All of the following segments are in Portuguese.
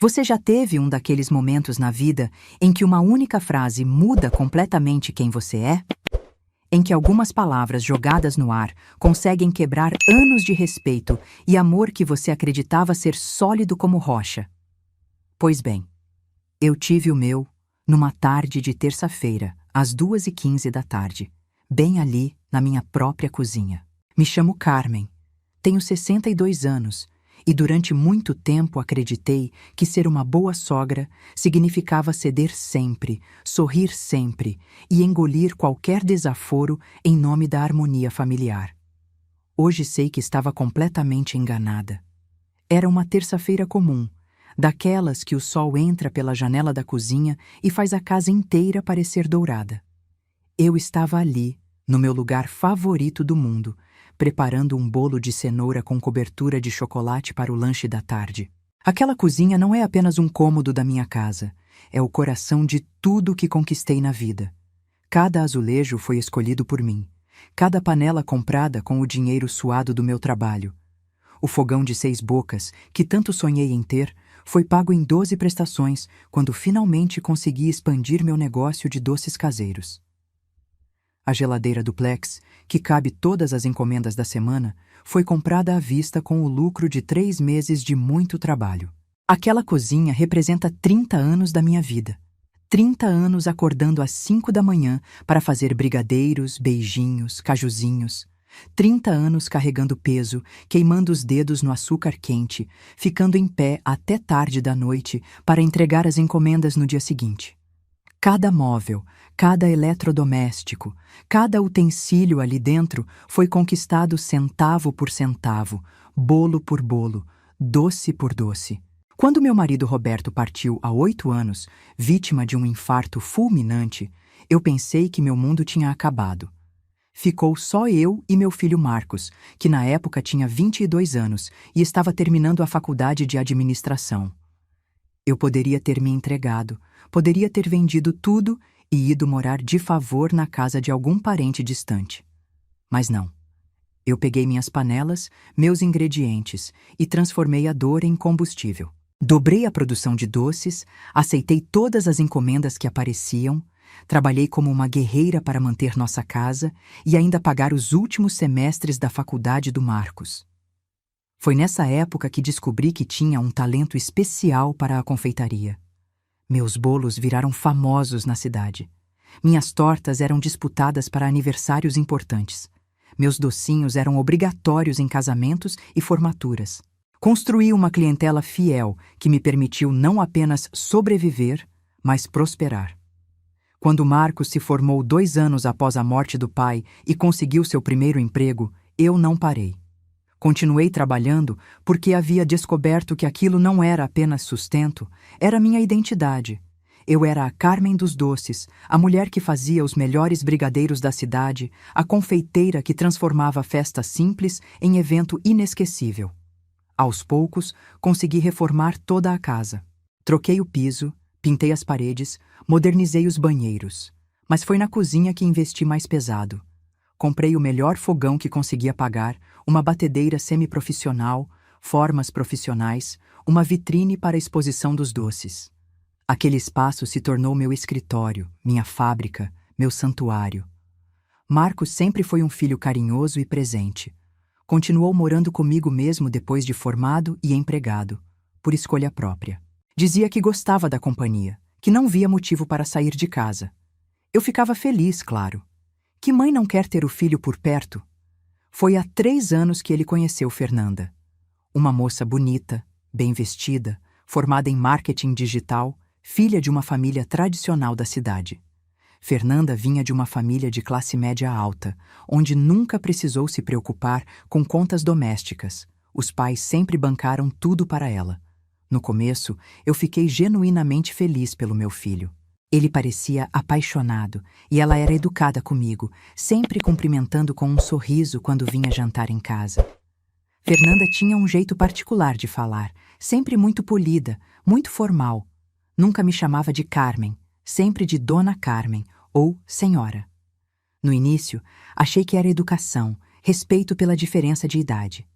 Você já teve um daqueles momentos na vida em que uma única frase muda completamente quem você é? Em que algumas palavras jogadas no ar conseguem quebrar anos de respeito e amor que você acreditava ser sólido como rocha? Pois bem, eu tive o meu numa tarde de terça-feira, às 2h15 da tarde, bem ali na minha própria cozinha. Me chamo Carmen, tenho 62 anos e durante muito tempo acreditei que ser uma boa sogra significava ceder sempre, sorrir sempre e engolir qualquer desaforo em nome da harmonia familiar. Hoje sei que estava completamente enganada. Era uma terça-feira comum, daquelas que o sol entra pela janela da cozinha e faz a casa inteira parecer dourada. Eu estava ali, no meu lugar favorito do mundo, preparando um bolo de cenoura com cobertura de chocolate para o lanche da tarde. Aquela cozinha não é apenas um cômodo da minha casa, é o coração de tudo que conquistei na vida. Cada azulejo foi escolhido por mim, cada panela comprada com o dinheiro suado do meu trabalho. O fogão de 6 bocas, que tanto sonhei em ter, foi pago em 12 prestações quando finalmente consegui expandir meu negócio de doces caseiros. A geladeira duplex, que cabe todas as encomendas da semana, foi comprada à vista com o lucro de 3 meses de muito trabalho. Aquela cozinha representa 30 anos da minha vida. 30 anos acordando às 5 da manhã para fazer brigadeiros, beijinhos, cajuzinhos. 30 anos carregando peso, queimando os dedos no açúcar quente, ficando em pé até tarde da noite para entregar as encomendas no dia seguinte. Cada móvel, cada eletrodoméstico, cada utensílio ali dentro foi conquistado centavo por centavo, bolo por bolo, doce por doce. Quando meu marido Roberto partiu há 8 anos, vítima de um infarto fulminante, eu pensei que meu mundo tinha acabado. Ficou só eu e meu filho Marcos, que na época tinha 22 anos e estava terminando a faculdade de administração. Eu poderia ter me entregado, poderia ter vendido tudo e ido morar de favor na casa de algum parente distante. Mas não. Eu peguei minhas panelas, meus ingredientes e transformei a dor em combustível. Dobrei a produção de doces, aceitei todas as encomendas que apareciam, trabalhei como uma guerreira para manter nossa casa e ainda pagar os últimos semestres da faculdade do Marcos. Foi nessa época que descobri que tinha um talento especial para a confeitaria. Meus bolos viraram famosos na cidade. Minhas tortas eram disputadas para aniversários importantes. Meus docinhos eram obrigatórios em casamentos e formaturas. Construí uma clientela fiel que me permitiu não apenas sobreviver, mas prosperar. Quando Marcos se formou 2 anos após a morte do pai e conseguiu seu primeiro emprego, eu não parei. Continuei trabalhando porque havia descoberto que aquilo não era apenas sustento, era minha identidade. Eu era a Carmen dos doces, a mulher que fazia os melhores brigadeiros da cidade, a confeiteira que transformava a festa simples em evento inesquecível. Aos poucos, consegui reformar toda a casa. Troquei o piso, pintei as paredes, modernizei os banheiros. Mas foi na cozinha que investi mais pesado. Comprei o melhor fogão que conseguia pagar, uma batedeira semiprofissional, formas profissionais, uma vitrine para a exposição dos doces. Aquele espaço se tornou meu escritório, minha fábrica, meu santuário. Marcos sempre foi um filho carinhoso e presente. Continuou morando comigo mesmo depois de formado e empregado, por escolha própria. Dizia que gostava da companhia, que não via motivo para sair de casa. Eu ficava feliz, claro. Que mãe não quer ter o filho por perto? Foi há 3 anos que ele conheceu Fernanda. Uma moça bonita, bem vestida, formada em marketing digital, filha de uma família tradicional da cidade. Fernanda vinha de uma família de classe média alta, onde nunca precisou se preocupar com contas domésticas. Os pais sempre bancaram tudo para ela. No começo, eu fiquei genuinamente feliz pelo meu filho. Ele parecia apaixonado e ela era educada comigo, sempre cumprimentando com um sorriso quando vinha jantar em casa. Fernanda tinha um jeito particular de falar, sempre muito polida, muito formal. Nunca me chamava de Carmen, sempre de Dona Carmen ou Senhora. No início, achei que era educação, respeito pela diferença de idade.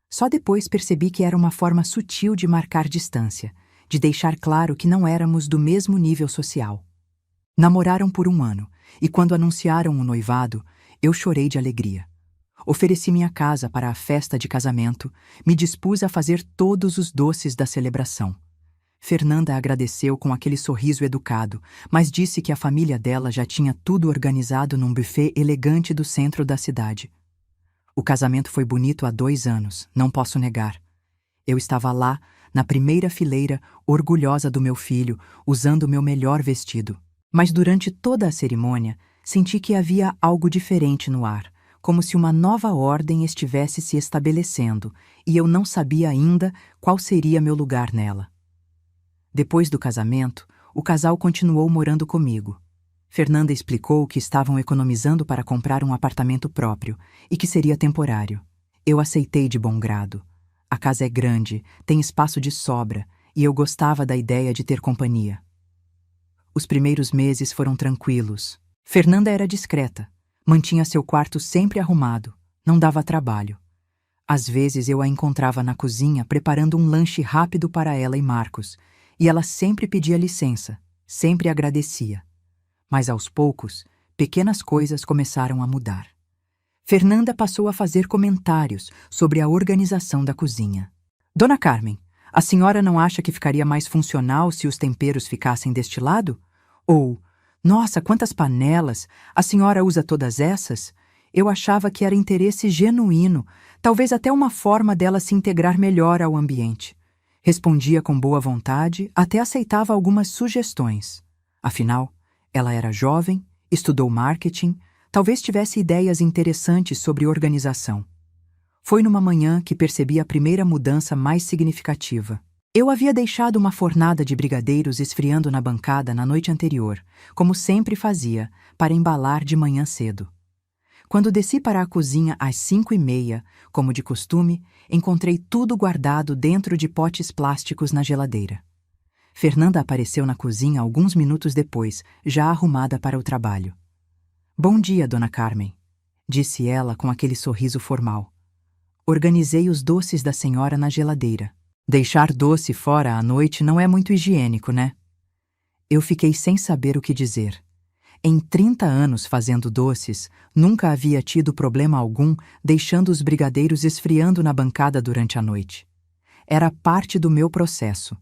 Só depois percebi que era uma forma sutil de marcar distância, de deixar claro que não éramos do mesmo nível social. Namoraram por 1 ano, e quando anunciaram o noivado, eu chorei de alegria. Ofereci minha casa para a festa de casamento, me dispus a fazer todos os doces da celebração. Fernanda agradeceu com aquele sorriso educado, mas disse que a família dela já tinha tudo organizado num buffet elegante do centro da cidade. O casamento foi bonito há 2 anos, não posso negar. Eu estava lá, na primeira fileira, orgulhosa do meu filho, usando o meu melhor vestido. Mas durante toda a cerimônia, senti que havia algo diferente no ar, como se uma nova ordem estivesse se estabelecendo, e eu não sabia ainda qual seria meu lugar nela. Depois do casamento, o casal continuou morando comigo. Fernanda explicou que estavam economizando para comprar um apartamento próprio e que seria temporário. Eu aceitei de bom grado. A casa é grande, tem espaço de sobra, e eu gostava da ideia de ter companhia. Os primeiros meses foram tranquilos. Fernanda era discreta, mantinha seu quarto sempre arrumado, não dava trabalho. Às vezes eu a encontrava na cozinha preparando um lanche rápido para ela e Marcos, e ela sempre pedia licença, sempre agradecia. Mas aos poucos, pequenas coisas começaram a mudar. Fernanda passou a fazer comentários sobre a organização da cozinha. Dona Carmen, a senhora não acha que ficaria mais funcional se os temperos ficassem deste lado? Ou, nossa, quantas panelas! A senhora usa todas essas? Eu achava que era interesse genuíno, talvez até uma forma dela se integrar melhor ao ambiente. Respondia com boa vontade, até aceitava algumas sugestões. Afinal, ela era jovem, estudou marketing, talvez tivesse ideias interessantes sobre organização. Foi numa manhã que percebi a primeira mudança mais significativa. Eu havia deixado uma fornada de brigadeiros esfriando na bancada na noite anterior, como sempre fazia, para embalar de manhã cedo. Quando desci para a cozinha às 5h30, como de costume, encontrei tudo guardado dentro de potes plásticos na geladeira. Fernanda apareceu na cozinha alguns minutos depois, já arrumada para o trabalho. Bom dia, Dona Carmen, disse ela com aquele sorriso formal. Organizei os doces da senhora na geladeira. Deixar doce fora à noite não é muito higiênico, né? Eu fiquei sem saber o que dizer. Em 30 anos fazendo doces, nunca havia tido problema algum deixando os brigadeiros esfriando na bancada durante a noite. Era parte do meu processo.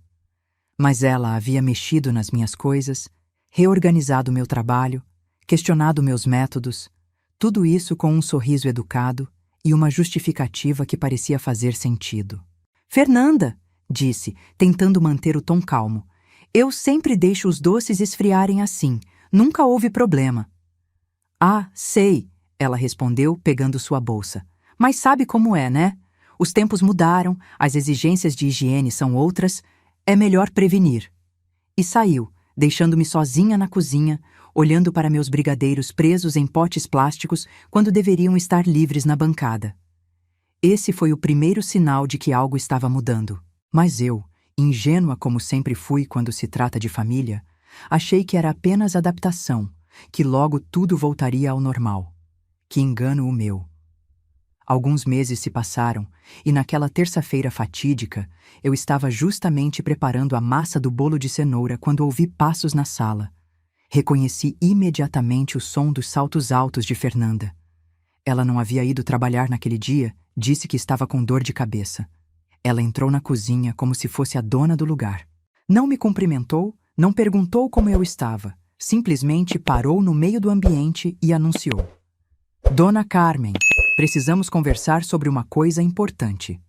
Mas ela havia mexido nas minhas coisas, reorganizado meu trabalho, questionado meus métodos, tudo isso com um sorriso educado e uma justificativa que parecia fazer sentido. Fernanda, disse, tentando manter o tom calmo, eu sempre deixo os doces esfriarem assim. Nunca houve problema. Ah, sei, ela respondeu, pegando sua bolsa. Mas sabe como é, né? Os tempos mudaram, as exigências de higiene são outras, é melhor prevenir. E saiu, deixando-me sozinha na cozinha, olhando para meus brigadeiros presos em potes plásticos quando deveriam estar livres na bancada. Esse foi o primeiro sinal de que algo estava mudando. Mas eu, ingênua como sempre fui quando se trata de família, achei que era apenas adaptação, que logo tudo voltaria ao normal. Que engano o meu. Alguns meses se passaram, e naquela terça-feira fatídica, eu estava justamente preparando a massa do bolo de cenoura quando ouvi passos na sala. Reconheci imediatamente o som dos saltos altos de Fernanda. Ela não havia ido trabalhar naquele dia, disse que estava com dor de cabeça. Ela entrou na cozinha como se fosse a dona do lugar. Não me cumprimentou, não perguntou como eu estava, simplesmente parou no meio do ambiente e anunciou. Dona Carmen, precisamos conversar sobre uma coisa importante.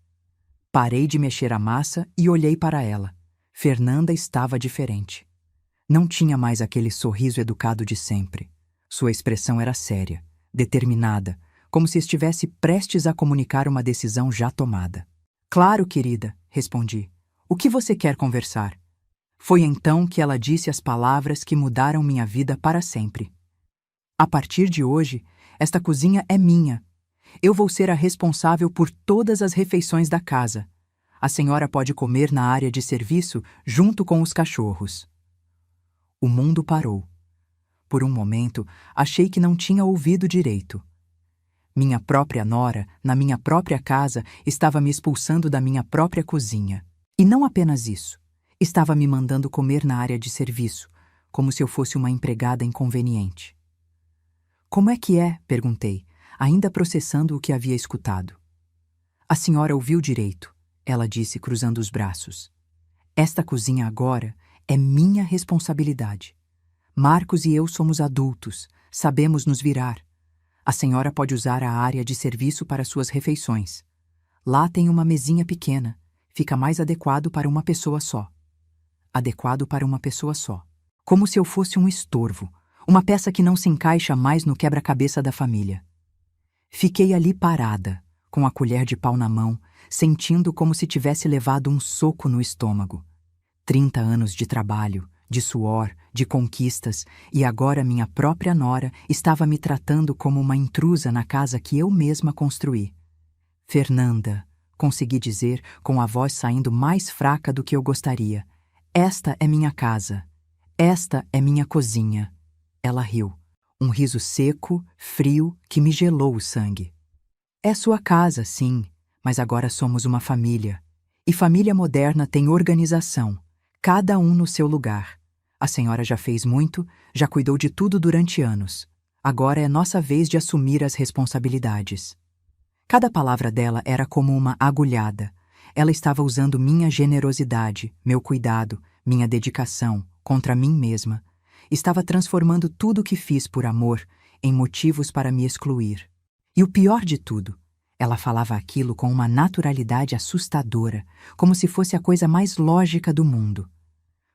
Parei de mexer a massa e olhei para ela. Fernanda estava diferente. Não tinha mais aquele sorriso educado de sempre. Sua expressão era séria, determinada, como se estivesse prestes a comunicar uma decisão já tomada. Claro, querida, respondi. O que você quer conversar? Foi então que ela disse as palavras que mudaram minha vida para sempre. A partir de hoje, esta cozinha é minha. Eu vou ser a responsável por todas as refeições da casa. A senhora pode comer na área de serviço junto com os cachorros. O mundo parou. Por um momento, achei que não tinha ouvido direito. Minha própria nora, na minha própria casa, estava me expulsando da minha própria cozinha. E não apenas isso. Estava me mandando comer na área de serviço, como se eu fosse uma empregada inconveniente. Como é que é? Perguntei, ainda processando o que havia escutado. A senhora ouviu direito, ela disse, cruzando os braços. Esta cozinha agora é minha responsabilidade. Marcos e eu somos adultos, sabemos nos virar. A senhora pode usar a área de serviço para suas refeições. Lá tem uma mesinha pequena, fica mais adequado para uma pessoa só. Adequado para uma pessoa só. Como se eu fosse um estorvo, uma peça que não se encaixa mais no quebra-cabeça da família. Fiquei ali parada, com a colher de pau na mão, sentindo como se tivesse levado um soco no estômago. 30 anos de trabalho, de suor, de conquistas, e agora minha própria nora estava me tratando como uma intrusa na casa que eu mesma construí. Fernanda, consegui dizer com a voz saindo mais fraca do que eu gostaria. Esta é minha casa. Esta é minha cozinha. Ela riu. Um riso seco, frio, que me gelou o sangue. É sua casa, sim, mas agora somos uma família. E família moderna tem organização, cada um no seu lugar. A senhora já fez muito, já cuidou de tudo durante anos. Agora é nossa vez de assumir as responsabilidades. Cada palavra dela era como uma agulhada. Ela estava usando minha generosidade, meu cuidado, minha dedicação contra mim mesma. Estava transformando tudo o que fiz por amor em motivos para me excluir. E o pior de tudo, ela falava aquilo com uma naturalidade assustadora, como se fosse a coisa mais lógica do mundo.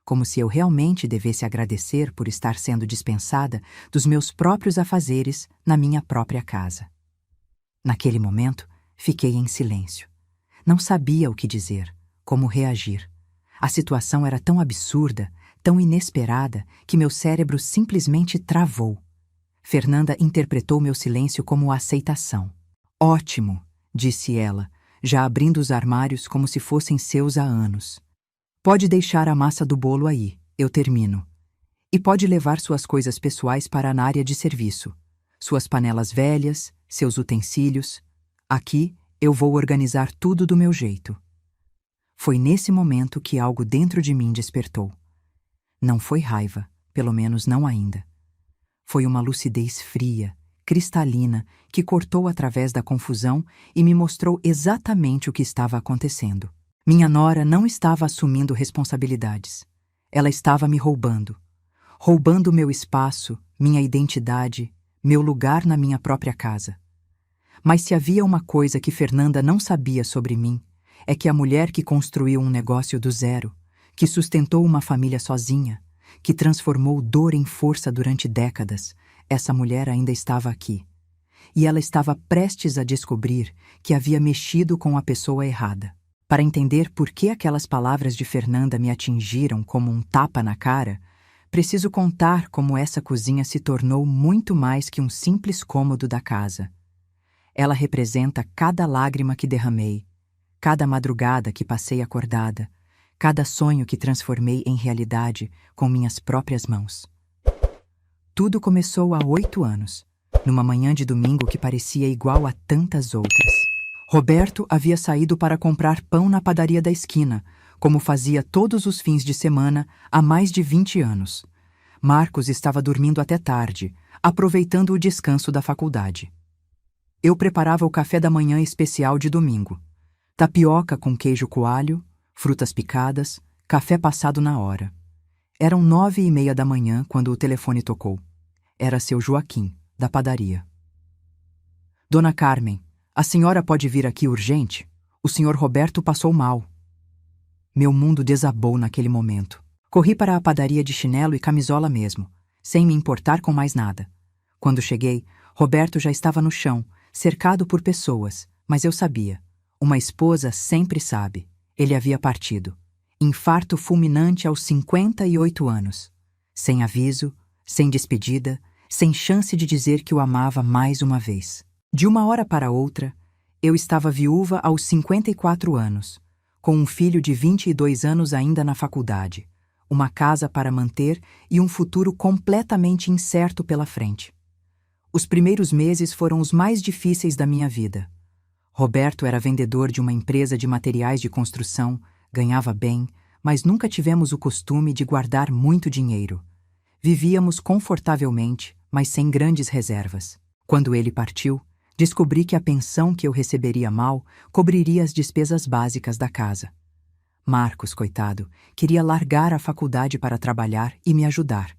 Como se eu realmente devesse agradecer por estar sendo dispensada dos meus próprios afazeres na minha própria casa. Naquele momento, fiquei em silêncio. Não sabia o que dizer, como reagir. A situação era tão absurda, tão inesperada, que meu cérebro simplesmente travou. Fernanda interpretou meu silêncio como aceitação. Ótimo, disse ela, já abrindo os armários como se fossem seus há anos. Pode deixar a massa do bolo aí, eu termino. E pode levar suas coisas pessoais para a área de serviço. Suas panelas velhas, seus utensílios. Aqui eu vou organizar tudo do meu jeito. Foi nesse momento que algo dentro de mim despertou. Não foi raiva, pelo menos não ainda. Foi uma lucidez fria, cristalina, que cortou através da confusão e me mostrou exatamente o que estava acontecendo. Minha nora não estava assumindo responsabilidades. Ela estava me roubando. Roubando meu espaço, minha identidade, meu lugar na minha própria casa. Mas se havia uma coisa que Fernanda não sabia sobre mim, é que a mulher que construiu um negócio do zero, que sustentou uma família sozinha, que transformou dor em força durante décadas, essa mulher ainda estava aqui. E ela estava prestes a descobrir que havia mexido com a pessoa errada. Para entender por que aquelas palavras de Fernanda me atingiram como um tapa na cara, preciso contar como essa cozinha se tornou muito mais que um simples cômodo da casa. Ela representa cada lágrima que derramei, cada madrugada que passei acordada, cada sonho que transformei em realidade com minhas próprias mãos. Tudo começou há 8 anos, numa manhã de domingo que parecia igual a tantas outras. Roberto havia saído para comprar pão na padaria da esquina, como fazia todos os fins de semana há mais de 20 anos. Marcos estava dormindo até tarde, aproveitando o descanso da faculdade. Eu preparava o café da manhã especial de domingo. Tapioca com queijo coalho, frutas picadas, café passado na hora. Eram 9:30 da manhã quando o telefone tocou. Era seu Joaquim, da padaria. Dona Carmen, a senhora pode vir aqui urgente? O senhor Roberto passou mal. Meu mundo desabou naquele momento. Corri para a padaria de chinelo e camisola mesmo, sem me importar com mais nada. Quando cheguei, Roberto já estava no chão, cercado por pessoas, mas eu sabia. Uma esposa sempre sabe. Ele havia partido. Infarto fulminante aos 58 anos. Sem aviso, sem despedida, sem chance de dizer que o amava mais uma vez. De uma hora para outra, eu estava viúva aos 54 anos, com um filho de 22 anos ainda na faculdade, uma casa para manter e um futuro completamente incerto pela frente. Os primeiros meses foram os mais difíceis da minha vida. Roberto era vendedor de uma empresa de materiais de construção, ganhava bem, mas nunca tivemos o costume de guardar muito dinheiro. Vivíamos confortavelmente, mas sem grandes reservas. Quando ele partiu, descobri que a pensão que eu receberia mal cobriria as despesas básicas da casa. Marcos, coitado, queria largar a faculdade para trabalhar e me ajudar.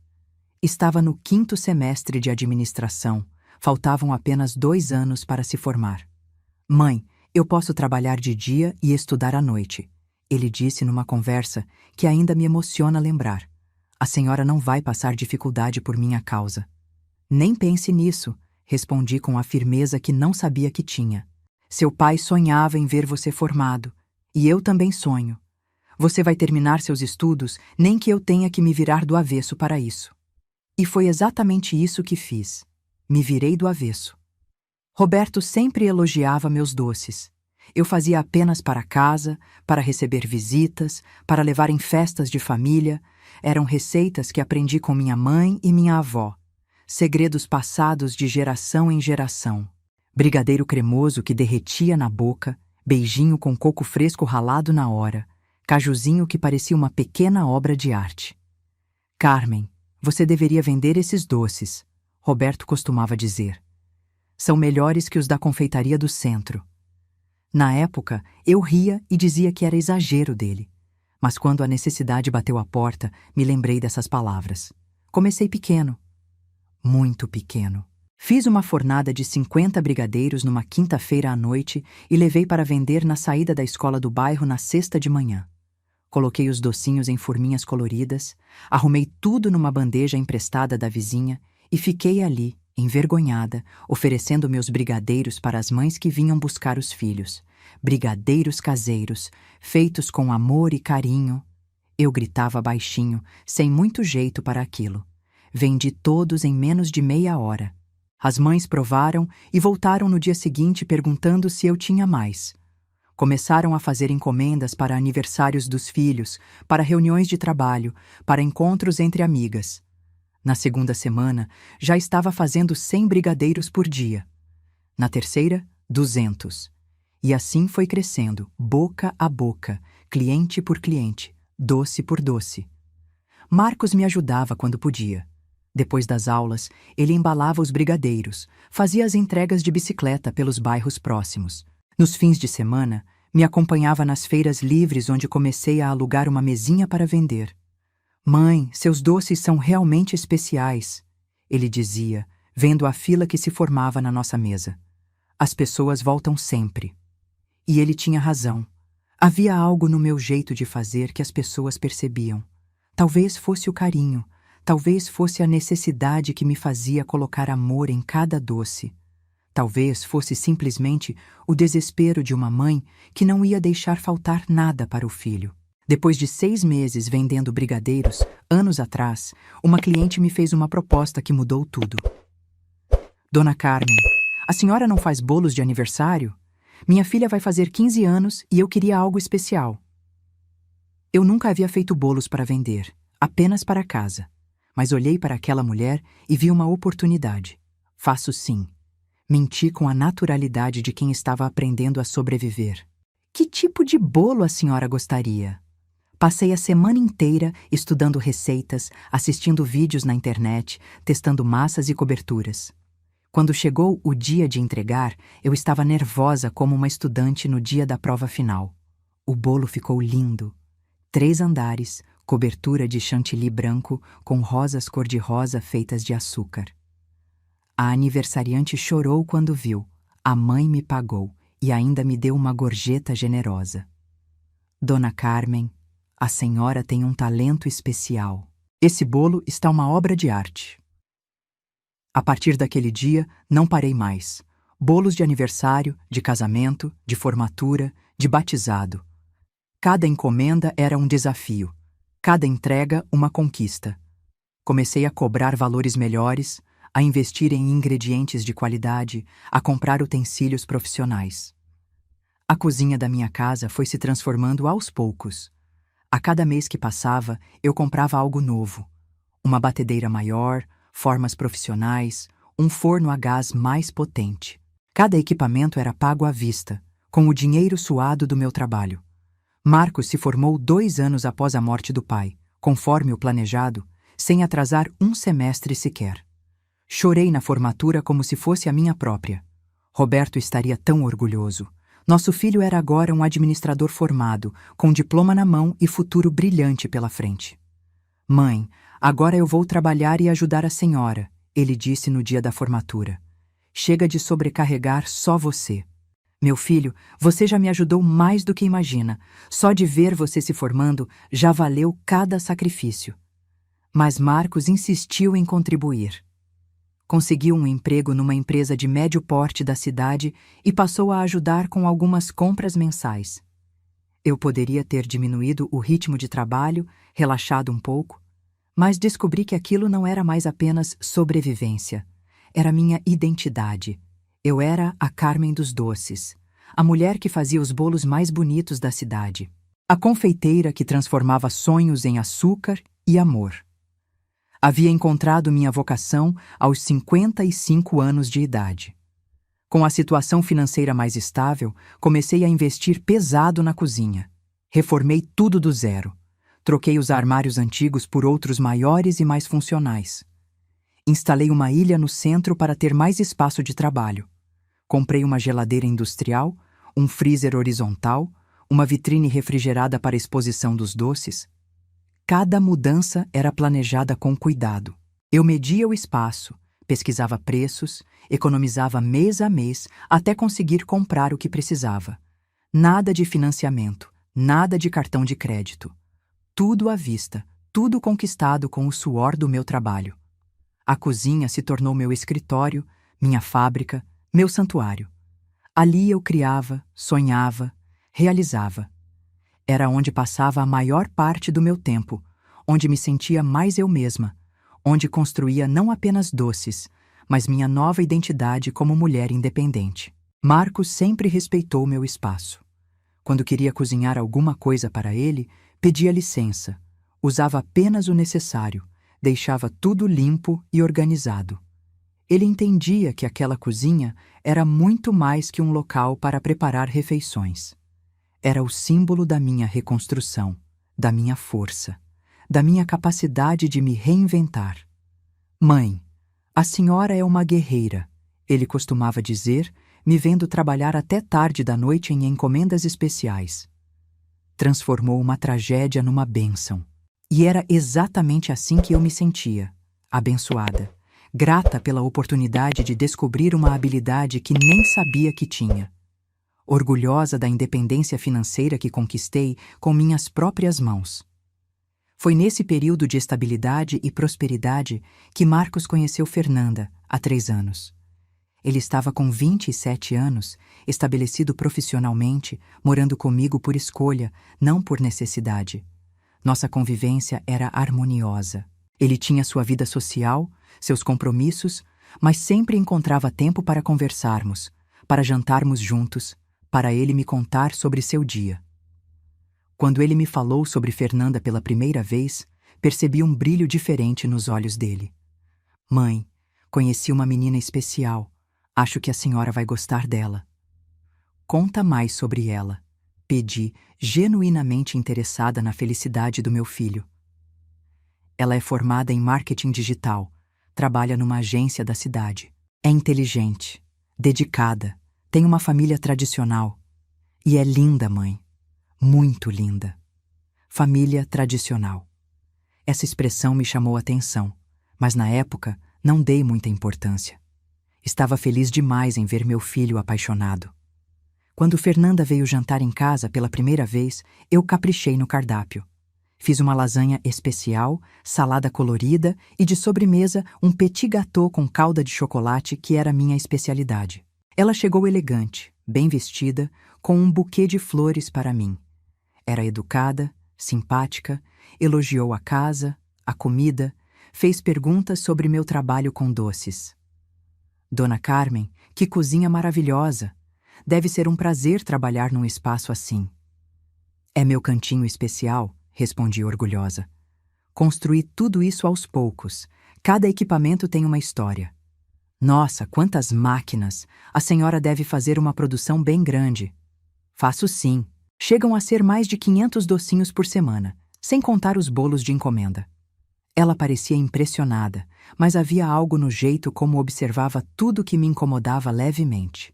Estava no 5º semestre de administração, faltavam apenas 2 anos para se formar. Mãe, eu posso trabalhar de dia e estudar à noite, ele disse numa conversa que ainda me emociona lembrar. A senhora não vai passar dificuldade por minha causa. Nem pense nisso, respondi com a firmeza que não sabia que tinha. Seu pai sonhava em ver você formado, e eu também sonho. Você vai terminar seus estudos, nem que eu tenha que me virar do avesso para isso. E foi exatamente isso que fiz. Me virei do avesso. Roberto sempre elogiava meus doces. Eu fazia apenas para casa, para receber visitas, para levar em festas de família. Eram receitas que aprendi com minha mãe e minha avó. Segredos passados de geração em geração. Brigadeiro cremoso que derretia na boca, beijinho com coco fresco ralado na hora, cajuzinho que parecia uma pequena obra de arte. Carmen, você deveria vender esses doces, Roberto costumava dizer. São melhores que os da confeitaria do centro. Na época, eu ria e dizia que era exagero dele. Mas quando a necessidade bateu à porta, me lembrei dessas palavras. Comecei pequeno. Muito pequeno. Fiz uma fornada de 50 brigadeiros numa quinta-feira à noite e levei para vender na saída da escola do bairro na sexta de manhã. Coloquei os docinhos em forminhas coloridas, arrumei tudo numa bandeja emprestada da vizinha e fiquei ali, envergonhada, oferecendo meus brigadeiros para as mães que vinham buscar os filhos. Brigadeiros caseiros, feitos com amor e carinho. Eu gritava baixinho, sem muito jeito para aquilo. Vendi todos em menos de meia hora. As mães provaram e voltaram no dia seguinte perguntando se eu tinha mais. Começaram a fazer encomendas para aniversários dos filhos, para reuniões de trabalho, para encontros entre amigas. Na segunda semana, já estava fazendo 100 brigadeiros por dia. Na terceira, 200. E assim foi crescendo, boca a boca, cliente por cliente, doce por doce. Marcos me ajudava quando podia. Depois das aulas, ele embalava os brigadeiros, fazia as entregas de bicicleta pelos bairros próximos. Nos fins de semana, me acompanhava nas feiras livres onde comecei a alugar uma mesinha para vender. Mãe, seus doces são realmente especiais, ele dizia, vendo a fila que se formava na nossa mesa. As pessoas voltam sempre. E ele tinha razão. Havia algo no meu jeito de fazer que as pessoas percebiam. Talvez fosse o carinho, talvez fosse a necessidade que me fazia colocar amor em cada doce. Talvez fosse simplesmente o desespero de uma mãe que não ia deixar faltar nada para o filho. Depois de 6 meses vendendo brigadeiros, anos atrás, uma cliente me fez uma proposta que mudou tudo. Dona Carmen, a senhora não faz bolos de aniversário? Minha filha vai fazer 15 anos e eu queria algo especial. Eu nunca havia feito bolos para vender, apenas para casa. Mas olhei para aquela mulher e vi uma oportunidade. Faço sim. Menti com a naturalidade de quem estava aprendendo a sobreviver. Que tipo de bolo a senhora gostaria? Passei a semana inteira estudando receitas, assistindo vídeos na internet, testando massas e coberturas. Quando chegou o dia de entregar, eu estava nervosa como uma estudante no dia da prova final. O bolo ficou lindo. 3 andares, cobertura de chantilly branco com rosas cor-de-rosa feitas de açúcar. A aniversariante chorou quando viu. A mãe me pagou e ainda me deu uma gorjeta generosa. Dona Carmen, a senhora tem um talento especial. Esse bolo está uma obra de arte. A partir daquele dia, não parei mais. Bolos de aniversário, de casamento, de formatura, de batizado. Cada encomenda era um desafio. Cada entrega, uma conquista. Comecei a cobrar valores melhores, a investir em ingredientes de qualidade, a comprar utensílios profissionais. A cozinha da minha casa foi se transformando aos poucos. A cada mês que passava, eu comprava algo novo. Uma batedeira maior, formas profissionais, um forno a gás mais potente. Cada equipamento era pago à vista, com o dinheiro suado do meu trabalho. Marcos se formou 2 anos após a morte do pai, conforme o planejado, sem atrasar um semestre sequer. Chorei na formatura como se fosse a minha própria. Roberto estaria tão orgulhoso. Nosso filho era agora um administrador formado, com diploma na mão e futuro brilhante pela frente. Mãe, agora eu vou trabalhar e ajudar a senhora, ele disse no dia da formatura. Chega de sobrecarregar só você. Meu filho, você já me ajudou mais do que imagina. Só de ver você se formando já valeu cada sacrifício. Mas Marcos insistiu em contribuir. Conseguiu um emprego numa empresa de médio porte da cidade e passou a ajudar com algumas compras mensais. Eu poderia ter diminuído o ritmo de trabalho, relaxado um pouco, mas descobri que aquilo não era mais apenas sobrevivência. Era minha identidade. Eu era a Carmen dos doces, a mulher que fazia os bolos mais bonitos da cidade, a confeiteira que transformava sonhos em açúcar e amor. Havia encontrado minha vocação aos 55 anos de idade. Com a situação financeira mais estável, comecei a investir pesado na cozinha. Reformei tudo do zero. Troquei os armários antigos por outros maiores e mais funcionais. Instalei uma ilha no centro para ter mais espaço de trabalho. Comprei uma geladeira industrial, um freezer horizontal, uma vitrine refrigerada para exposição dos doces. Cada mudança era planejada com cuidado. Eu media o espaço, pesquisava preços, economizava mês a mês até conseguir comprar o que precisava. Nada de financiamento, nada de cartão de crédito. Tudo à vista, tudo conquistado com o suor do meu trabalho. A cozinha se tornou meu escritório, minha fábrica, meu santuário. Ali eu criava, sonhava, realizava. Era onde passava a maior parte do meu tempo, onde me sentia mais eu mesma, onde construía não apenas doces, mas minha nova identidade como mulher independente. Marcos sempre respeitou meu espaço. Quando queria cozinhar alguma coisa para ele, pedia licença, usava apenas o necessário, deixava tudo limpo e organizado. Ele entendia que aquela cozinha era muito mais que um local para preparar refeições. Era o símbolo da minha reconstrução, da minha força, da minha capacidade de me reinventar. Mãe, a senhora é uma guerreira, ele costumava dizer, me vendo trabalhar até tarde da noite em encomendas especiais. Transformou uma tragédia numa bênção. E era exatamente assim que eu me sentia, abençoada, grata pela oportunidade de descobrir uma habilidade que nem sabia que tinha. Orgulhosa da independência financeira que conquistei com minhas próprias mãos. Foi nesse período de estabilidade e prosperidade que Marcos conheceu Fernanda, há 3 anos. Ele estava com 27 anos, estabelecido profissionalmente, morando comigo por escolha, não por necessidade. Nossa convivência era harmoniosa. Ele tinha sua vida social, seus compromissos, mas sempre encontrava tempo para conversarmos, para jantarmos juntos, para ele me contar sobre seu dia. Quando ele me falou sobre Fernanda pela primeira vez, percebi um brilho diferente nos olhos dele. Mãe, conheci uma menina especial. Acho que a senhora vai gostar dela. Conta mais sobre ela. Pedi, genuinamente interessada na felicidade do meu filho. Ela é formada em marketing digital, trabalha numa agência da cidade. É inteligente, dedicada, tem uma família tradicional. E é linda, mãe. Muito linda. Família tradicional. Essa expressão me chamou a atenção, mas na época não dei muita importância. Estava feliz demais em ver meu filho apaixonado. Quando Fernanda veio jantar em casa pela primeira vez, eu caprichei no cardápio. Fiz uma lasanha especial, salada colorida e de sobremesa um petit gâteau com calda de chocolate que era minha especialidade. Ela chegou elegante, bem vestida, com um buquê de flores para mim. Era educada, simpática, elogiou a casa, a comida, fez perguntas sobre meu trabalho com doces. Dona Carmen, que cozinha maravilhosa! Deve ser um prazer trabalhar num espaço assim. É meu cantinho especial, respondi orgulhosa. Construí tudo isso aos poucos. Cada equipamento tem uma história. Nossa, quantas máquinas! A senhora deve fazer uma produção bem grande. Faço sim. Chegam a ser mais de 500 docinhos por semana, sem contar os bolos de encomenda. Ela parecia impressionada, mas havia algo no jeito como observava tudo que me incomodava levemente.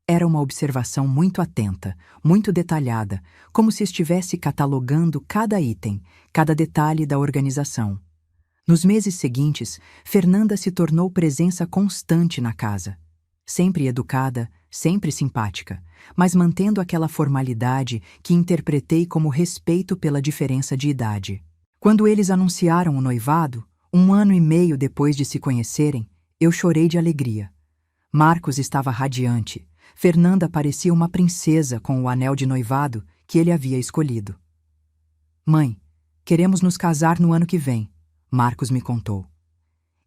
Era uma observação muito atenta, muito detalhada, como se estivesse catalogando cada item, cada detalhe da organização. Nos meses seguintes, Fernanda se tornou presença constante na casa. Sempre educada, sempre simpática, mas mantendo aquela formalidade que interpretei como respeito pela diferença de idade. Quando eles anunciaram o noivado, 1 ano e meio depois de se conhecerem, eu chorei de alegria. Marcos estava radiante. Fernanda parecia uma princesa com o anel de noivado que ele havia escolhido. Mãe, queremos nos casar no ano que vem, Marcos me contou.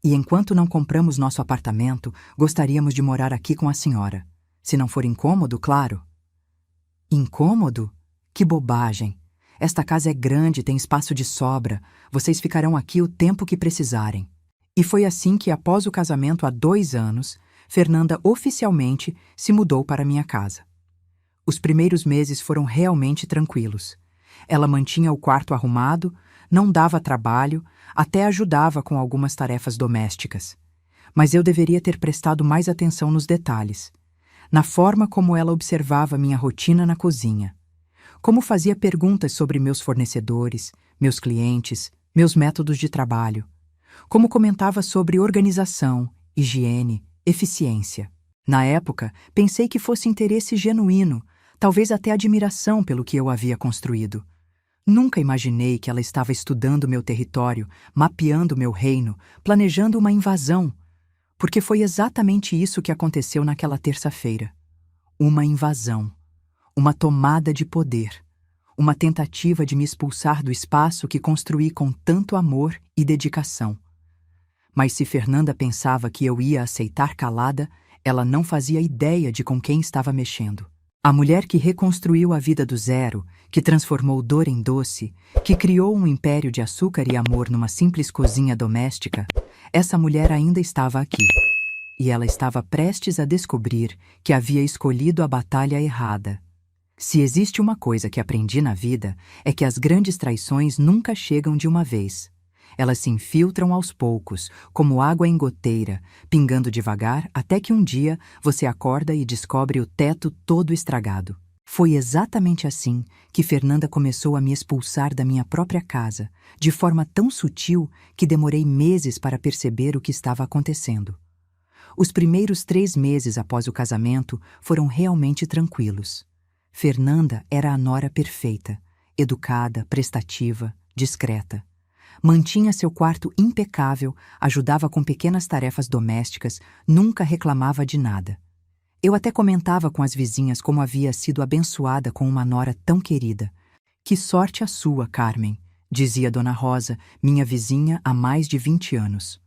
E enquanto não compramos nosso apartamento, gostaríamos de morar aqui com a senhora. Se não for incômodo, claro. Incômodo? Que bobagem! Esta casa é grande, tem espaço de sobra. Vocês ficarão aqui o tempo que precisarem. E foi assim que, após o casamento há 2 anos, Fernanda oficialmente se mudou para minha casa. Os primeiros meses foram realmente tranquilos. Ela mantinha o quarto arrumado, não dava trabalho, até ajudava com algumas tarefas domésticas. Mas eu deveria ter prestado mais atenção nos detalhes, na forma como ela observava minha rotina na cozinha, como fazia perguntas sobre meus fornecedores, meus clientes, meus métodos de trabalho, como comentava sobre organização, higiene, eficiência. Na época, pensei que fosse interesse genuíno, talvez até admiração pelo que eu havia construído. Nunca imaginei que ela estava estudando meu território, mapeando meu reino, planejando uma invasão, porque foi exatamente isso que aconteceu naquela terça-feira. Uma invasão, uma tomada de poder, uma tentativa de me expulsar do espaço que construí com tanto amor e dedicação. Mas se Fernanda pensava que eu ia aceitar calada, ela não fazia ideia de com quem estava mexendo. A mulher que reconstruiu a vida do zero, que transformou dor em doce, que criou um império de açúcar e amor numa simples cozinha doméstica, essa mulher ainda estava aqui. E ela estava prestes a descobrir que havia escolhido a batalha errada. Se existe uma coisa que aprendi na vida, é que as grandes traições nunca chegam de uma vez. Elas se infiltram aos poucos, como água em goteira, pingando devagar até que um dia você acorda e descobre o teto todo estragado. Foi exatamente assim que Fernanda começou a me expulsar da minha própria casa, de forma tão sutil que demorei meses para perceber o que estava acontecendo. Os primeiros 3 meses após o casamento foram realmente tranquilos. Fernanda era a nora perfeita, educada, prestativa, discreta. Mantinha seu quarto impecável, ajudava com pequenas tarefas domésticas, nunca reclamava de nada. Eu até comentava com as vizinhas como havia sido abençoada com uma nora tão querida. Que sorte a sua, Carmen, dizia Dona Rosa, minha vizinha há mais de 20 anos.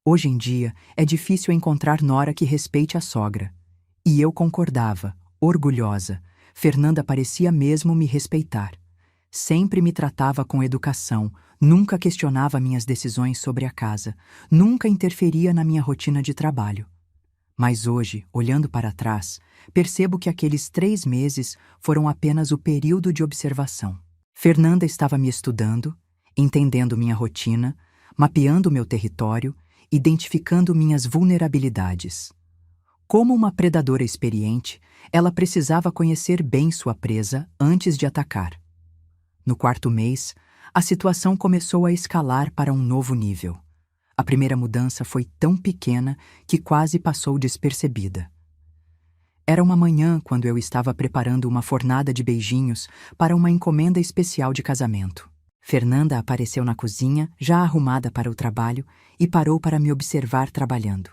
Hoje em dia, é difícil encontrar nora que respeite a sogra. E eu concordava, orgulhosa. Fernanda parecia mesmo me respeitar. Sempre me tratava com educação, nunca questionava minhas decisões sobre a casa, nunca interferia na minha rotina de trabalho. Mas hoje, olhando para trás, percebo que aqueles 3 meses foram apenas o período de observação. Fernanda estava me estudando, entendendo minha rotina, mapeando meu território, identificando minhas vulnerabilidades. Como uma predadora experiente, ela precisava conhecer bem sua presa antes de atacar. No 4º mês, a situação começou a escalar para um novo nível. A primeira mudança foi tão pequena que quase passou despercebida. Era uma manhã quando eu estava preparando uma fornada de beijinhos para uma encomenda especial de casamento. Fernanda apareceu na cozinha, já arrumada para o trabalho, e parou para me observar trabalhando.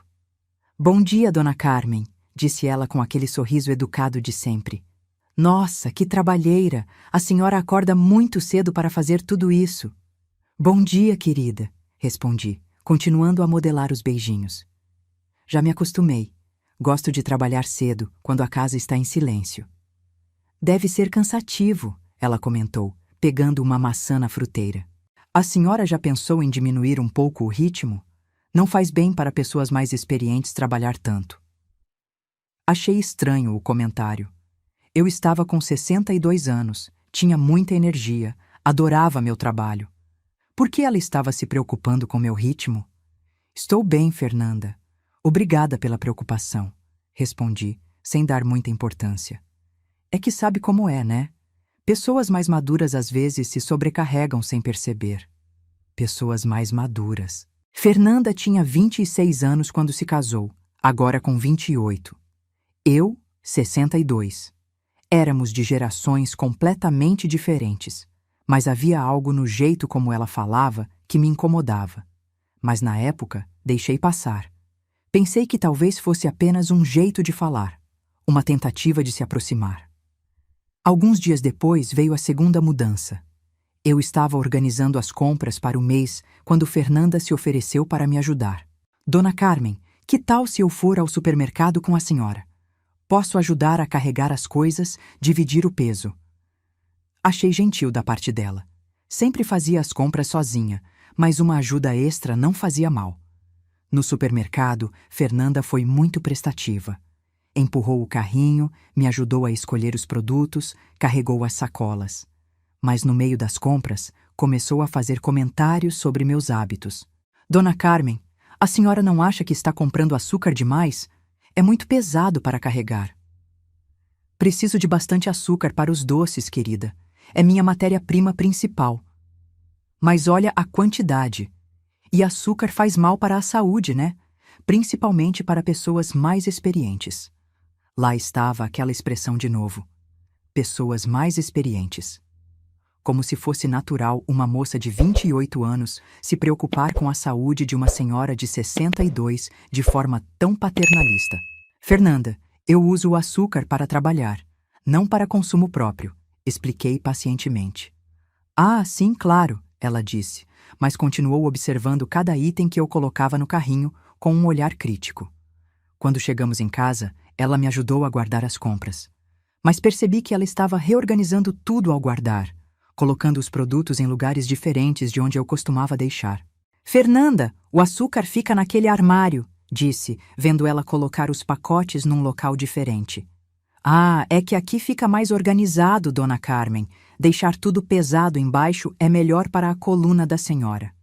"Bom dia, Dona Carmen", disse ela com aquele sorriso educado de sempre. "Nossa, que trabalheira! A senhora acorda muito cedo para fazer tudo isso." "Bom dia, querida", respondi, continuando a modelar os beijinhos. Já me acostumei. Gosto de trabalhar cedo, quando a casa está em silêncio. "Deve ser cansativo", ela comentou, pegando uma maçã na fruteira. "A senhora já pensou em diminuir um pouco o ritmo? Não faz bem para pessoas mais experientes trabalhar tanto." Achei estranho o comentário. Eu estava com 62 anos, tinha muita energia, adorava meu trabalho. Por que ela estava se preocupando com meu ritmo? Estou bem, Fernanda. Obrigada pela preocupação, respondi, sem dar muita importância. É que sabe como é, né? Pessoas mais maduras às vezes se sobrecarregam sem perceber. Pessoas mais maduras. Fernanda tinha 26 anos quando se casou, agora com 28. Eu, 62. Éramos de gerações completamente diferentes, mas havia algo no jeito como ela falava que me incomodava. Mas na época, deixei passar. Pensei que talvez fosse apenas um jeito de falar, uma tentativa de se aproximar. Alguns dias depois veio a segunda mudança. Eu estava organizando as compras para o mês quando Fernanda se ofereceu para me ajudar. Dona Carmen, que tal se eu for ao supermercado com a senhora? Posso ajudar a carregar as coisas, dividir o peso. Achei gentil da parte dela. Sempre fazia as compras sozinha, mas uma ajuda extra não fazia mal. No supermercado, Fernanda foi muito prestativa. Empurrou o carrinho, me ajudou a escolher os produtos, carregou as sacolas. Mas no meio das compras, começou a fazer comentários sobre meus hábitos. Dona Carmen, a senhora não acha que está comprando açúcar demais? É muito pesado para carregar. Preciso de bastante açúcar para os doces, querida. É minha matéria-prima principal. Mas olha a quantidade. E açúcar faz mal para a saúde, né? Principalmente para pessoas mais experientes. Lá estava aquela expressão de novo. Pessoas mais experientes. Como se fosse natural uma moça de 28 anos se preocupar com a saúde de uma senhora de 62 de forma tão paternalista. Fernanda, eu uso o açúcar para trabalhar, não para consumo próprio, expliquei pacientemente. Ah, sim, claro, ela disse, mas continuou observando cada item que eu colocava no carrinho com um olhar crítico. Quando chegamos em casa, ela me ajudou a guardar as compras. Mas percebi que ela estava reorganizando tudo ao guardar, colocando os produtos em lugares diferentes de onde eu costumava deixar. Fernanda, o açúcar fica naquele armário, disse, vendo ela colocar os pacotes num local diferente. Ah, é que aqui fica mais organizado, Dona Carmen. Deixar tudo pesado embaixo é melhor para a coluna da senhora.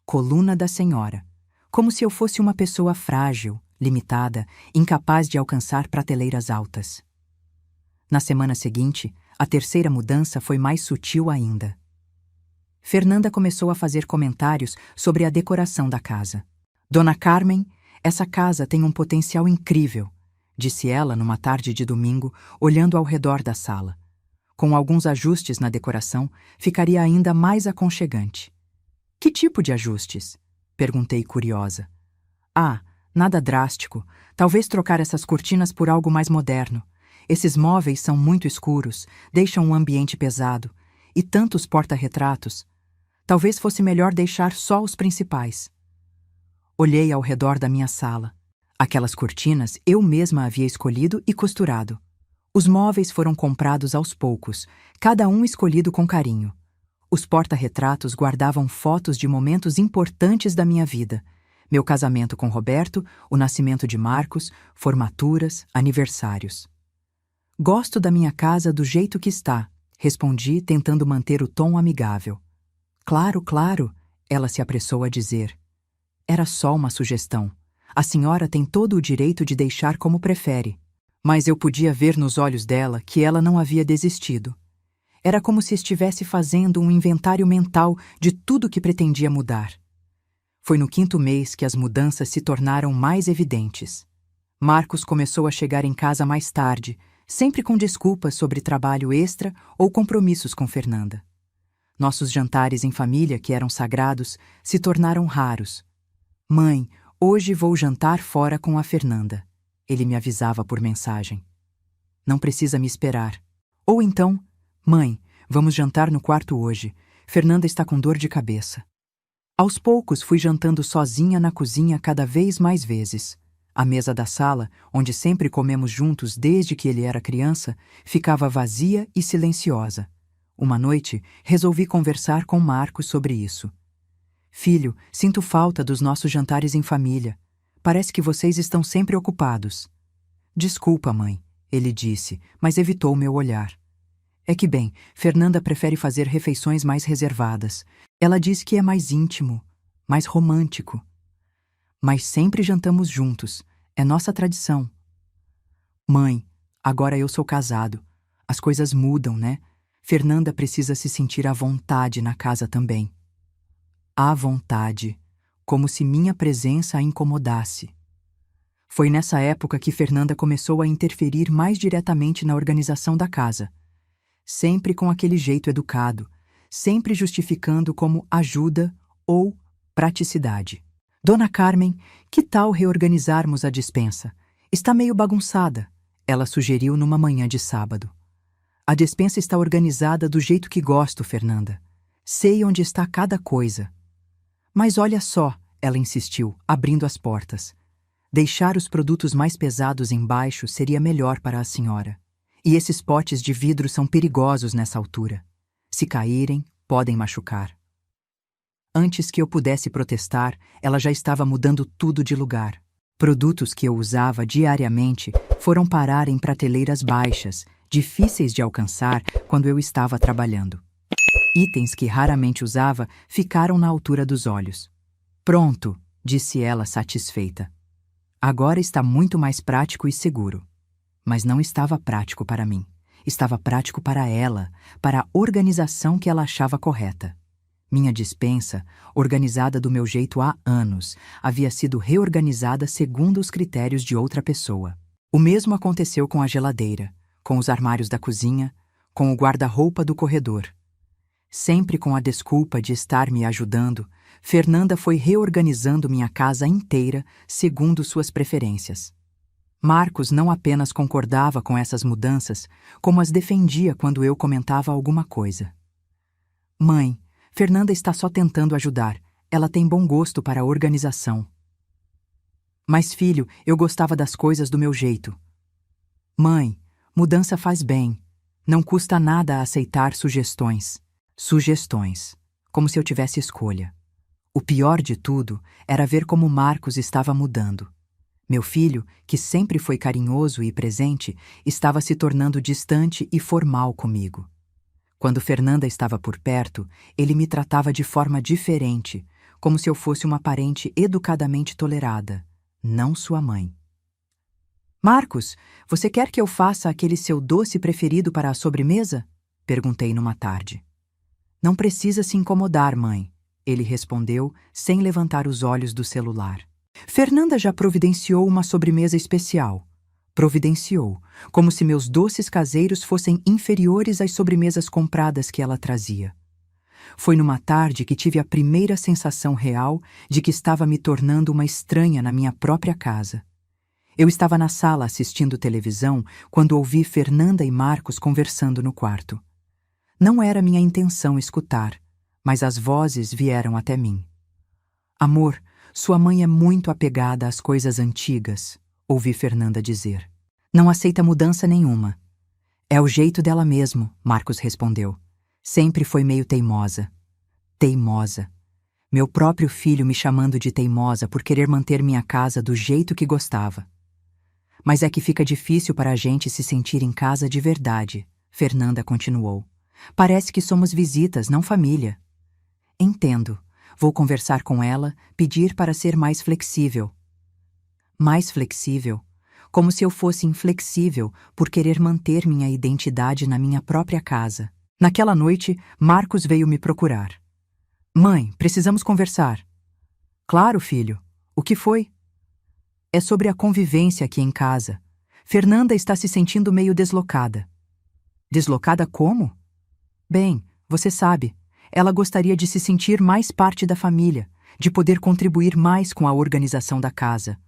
Coluna da senhora. Como se eu fosse uma pessoa frágil, limitada, incapaz de alcançar prateleiras altas. Na semana seguinte, a terceira mudança foi mais sutil ainda. Fernanda começou a fazer comentários sobre a decoração da casa. Dona Carmen, essa casa tem um potencial incrível, disse ela numa tarde de domingo, olhando ao redor da sala. Com alguns ajustes na decoração, ficaria ainda mais aconchegante. Que tipo de ajustes? Perguntei curiosa. Ah, nada drástico. Talvez trocar essas cortinas por algo mais moderno. Esses móveis são muito escuros, deixam um ambiente pesado. E tantos porta-retratos. Talvez fosse melhor deixar só os principais. Olhei ao redor da minha sala. Aquelas cortinas eu mesma havia escolhido e costurado. Os móveis foram comprados aos poucos, cada um escolhido com carinho. Os porta-retratos guardavam fotos de momentos importantes da minha vida. Meu casamento com Roberto, o nascimento de Marcos, formaturas, aniversários. Gosto da minha casa do jeito que está, respondi, tentando manter o tom amigável. Claro, claro, ela se apressou a dizer. Era só uma sugestão. A senhora tem todo o direito de deixar como prefere. Mas eu podia ver nos olhos dela que ela não havia desistido. Era como se estivesse fazendo um inventário mental de tudo que pretendia mudar. Foi no 5º mês que as mudanças se tornaram mais evidentes. Marcos começou a chegar em casa mais tarde, sempre com desculpas sobre trabalho extra ou compromissos com Fernanda. Nossos jantares em família, que eram sagrados, se tornaram raros. Mãe, hoje vou jantar fora com a Fernanda. Ele me avisava por mensagem. Não precisa me esperar. Ou então, mãe, vamos jantar no quarto hoje. Fernanda está com dor de cabeça. Aos poucos fui jantando sozinha na cozinha cada vez mais vezes. A mesa da sala, onde sempre comemos juntos desde que ele era criança, ficava vazia e silenciosa. Uma noite, resolvi conversar com Marcos sobre isso. Filho, sinto falta dos nossos jantares em família. Parece que vocês estão sempre ocupados. Desculpa, mãe, ele disse, mas evitou meu olhar. É que bem, Fernanda prefere fazer refeições mais reservadas. Ela diz que é mais íntimo, mais romântico. Mas sempre jantamos juntos. É nossa tradição. Mãe, agora eu sou casado. As coisas mudam, né? Fernanda precisa se sentir à vontade na casa também. À vontade, como se minha presença a incomodasse. Foi nessa época que Fernanda começou a interferir mais diretamente na organização da casa. Sempre com aquele jeito educado, sempre justificando como ajuda ou praticidade. Dona Carmen, que tal reorganizarmos a despensa? Está meio bagunçada, ela sugeriu numa manhã de sábado. A despensa está organizada do jeito que gosto, Fernanda. Sei onde está cada coisa. Mas olha só, ela insistiu, abrindo as portas. Deixar os produtos mais pesados embaixo seria melhor para a senhora. E esses potes de vidro são perigosos nessa altura. Se caírem, podem machucar. Antes que eu pudesse protestar, ela já estava mudando tudo de lugar. Produtos que eu usava diariamente foram parar em prateleiras baixas, difíceis de alcançar quando eu estava trabalhando. Itens que raramente usava ficaram na altura dos olhos. Pronto, disse ela satisfeita. Agora está muito mais prático e seguro. Mas não estava prático para mim. Estava prático para ela, para a organização que ela achava correta. Minha despensa, organizada do meu jeito há anos, havia sido reorganizada segundo os critérios de outra pessoa. O mesmo aconteceu com a geladeira, com os armários da cozinha, com o guarda-roupa do corredor. Sempre com a desculpa de estar me ajudando, Fernanda foi reorganizando minha casa inteira segundo suas preferências. Marcos não apenas concordava com essas mudanças, como as defendia quando eu comentava alguma coisa. Mãe, Fernanda está só tentando ajudar. Ela tem bom gosto para a organização. Mas, filho, eu gostava das coisas do meu jeito. Mãe, mudança faz bem. Não custa nada aceitar sugestões. Sugestões. Como se eu tivesse escolha. O pior de tudo era ver como Marcos estava mudando. Meu filho, que sempre foi carinhoso e presente, estava se tornando distante e formal comigo. Quando Fernanda estava por perto, ele me tratava de forma diferente, como se eu fosse uma parente educadamente tolerada, não sua mãe. Marcos, você quer que eu faça aquele seu doce preferido para a sobremesa? Perguntei numa tarde. Não precisa se incomodar, mãe, ele respondeu, sem levantar os olhos do celular. Fernanda já providenciou uma sobremesa especial. Providenciou, como se meus doces caseiros fossem inferiores às sobremesas compradas que ela trazia. Foi numa tarde que tive a primeira sensação real de que estava me tornando uma estranha na minha própria casa. Eu estava na sala assistindo televisão quando ouvi Fernanda e Marcos conversando no quarto. Não era minha intenção escutar, mas as vozes vieram até mim. Amor, sua mãe é muito apegada às coisas antigas, ouvi Fernanda dizer. Não aceita mudança nenhuma. É o jeito dela mesmo, Marcos respondeu. Sempre foi meio teimosa. Teimosa. Meu próprio filho me chamando de teimosa por querer manter minha casa do jeito que gostava. Mas é que fica difícil para a gente se sentir em casa de verdade, Fernanda continuou. Parece que somos visitas, não família. Entendo. Vou conversar com ela, pedir para ser mais flexível. Mais flexível? Como se eu fosse inflexível por querer manter minha identidade na minha própria casa. Naquela noite, Marcos veio me procurar. Mãe, precisamos conversar. Claro, filho. O que foi? É sobre a convivência aqui em casa. Fernanda está se sentindo meio deslocada. Deslocada como? Bem, você sabe. Ela gostaria de se sentir mais parte da família, de poder contribuir mais com a organização da casa.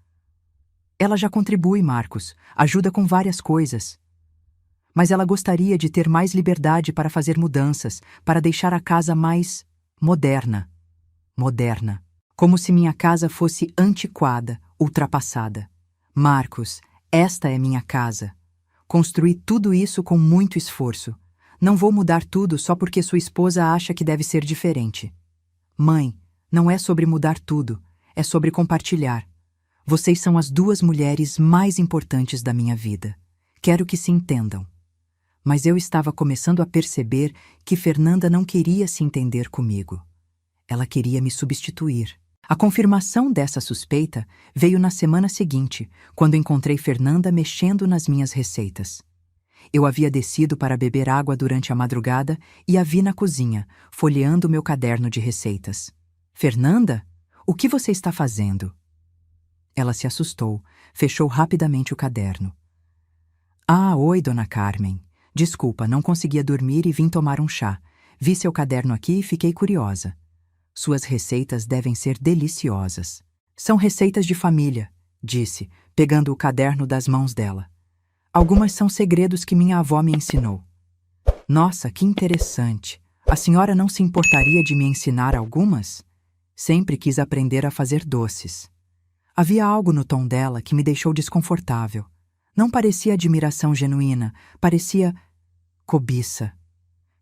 Ela já contribui, Marcos, ajuda com várias coisas. Mas ela gostaria de ter mais liberdade para fazer mudanças, para deixar a casa mais moderna. Moderna. Como se minha casa fosse antiquada, ultrapassada. Marcos, esta é minha casa. Construí tudo isso com muito esforço. Não vou mudar tudo só porque sua esposa acha que deve ser diferente. Mãe, não é sobre mudar tudo, é sobre compartilhar. Vocês são as duas mulheres mais importantes da minha vida. Quero que se entendam. Mas eu estava começando a perceber que Fernanda não queria se entender comigo. Ela queria me substituir. A confirmação dessa suspeita veio na semana seguinte, quando encontrei Fernanda mexendo nas minhas receitas. Eu havia descido para beber água durante a madrugada e a vi na cozinha, folheando meu caderno de receitas. Fernanda, o que você está fazendo? Ela se assustou, fechou rapidamente o caderno. Ah, oi, dona Carmen. Desculpa, não conseguia dormir e vim tomar um chá. Vi seu caderno aqui e fiquei curiosa. Suas receitas devem ser deliciosas. São receitas de família, disse, pegando o caderno das mãos dela. Algumas são segredos que minha avó me ensinou. Nossa, que interessante. A senhora não se importaria de me ensinar algumas? Sempre quis aprender a fazer doces. Havia algo no tom dela que me deixou desconfortável. Não parecia admiração genuína, parecia cobiça.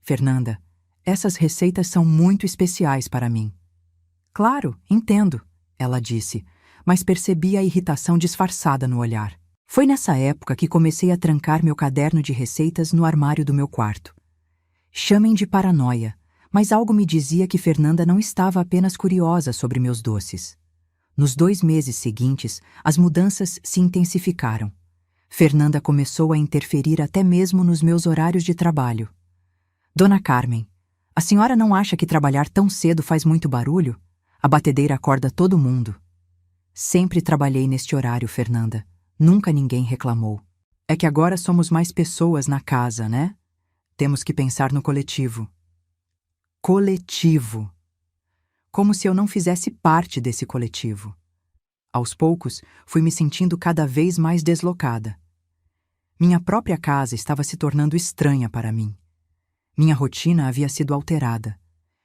Fernanda, essas receitas são muito especiais para mim. Claro, entendo, ela disse, mas percebi a irritação disfarçada no olhar. Foi nessa época que comecei a trancar meu caderno de receitas no armário do meu quarto. Chamem de paranoia, mas algo me dizia que Fernanda não estava apenas curiosa sobre meus doces. Nos 2 meses seguintes, as mudanças se intensificaram. Fernanda começou a interferir até mesmo nos meus horários de trabalho. Dona Carmen, a senhora não acha que trabalhar tão cedo faz muito barulho? A batedeira acorda todo mundo. Sempre trabalhei neste horário, Fernanda. Nunca ninguém reclamou. É que agora somos mais pessoas na casa, né? Temos que pensar no coletivo. Coletivo. Como se eu não fizesse parte desse coletivo. Aos poucos, fui me sentindo cada vez mais deslocada. Minha própria casa estava se tornando estranha para mim. Minha rotina havia sido alterada.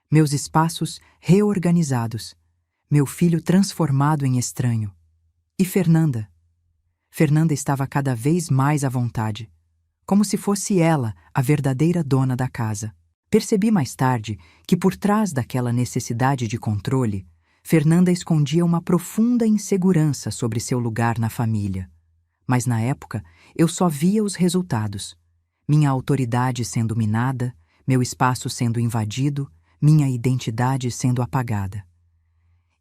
Meus espaços reorganizados. Meu filho transformado em estranho. E Fernanda? Fernanda estava cada vez mais à vontade, como se fosse ela a verdadeira dona da casa. Percebi mais tarde que por trás daquela necessidade de controle, Fernanda escondia uma profunda insegurança sobre seu lugar na família. Mas na época, eu só via os resultados. Minha autoridade sendo minada, meu espaço sendo invadido, minha identidade sendo apagada.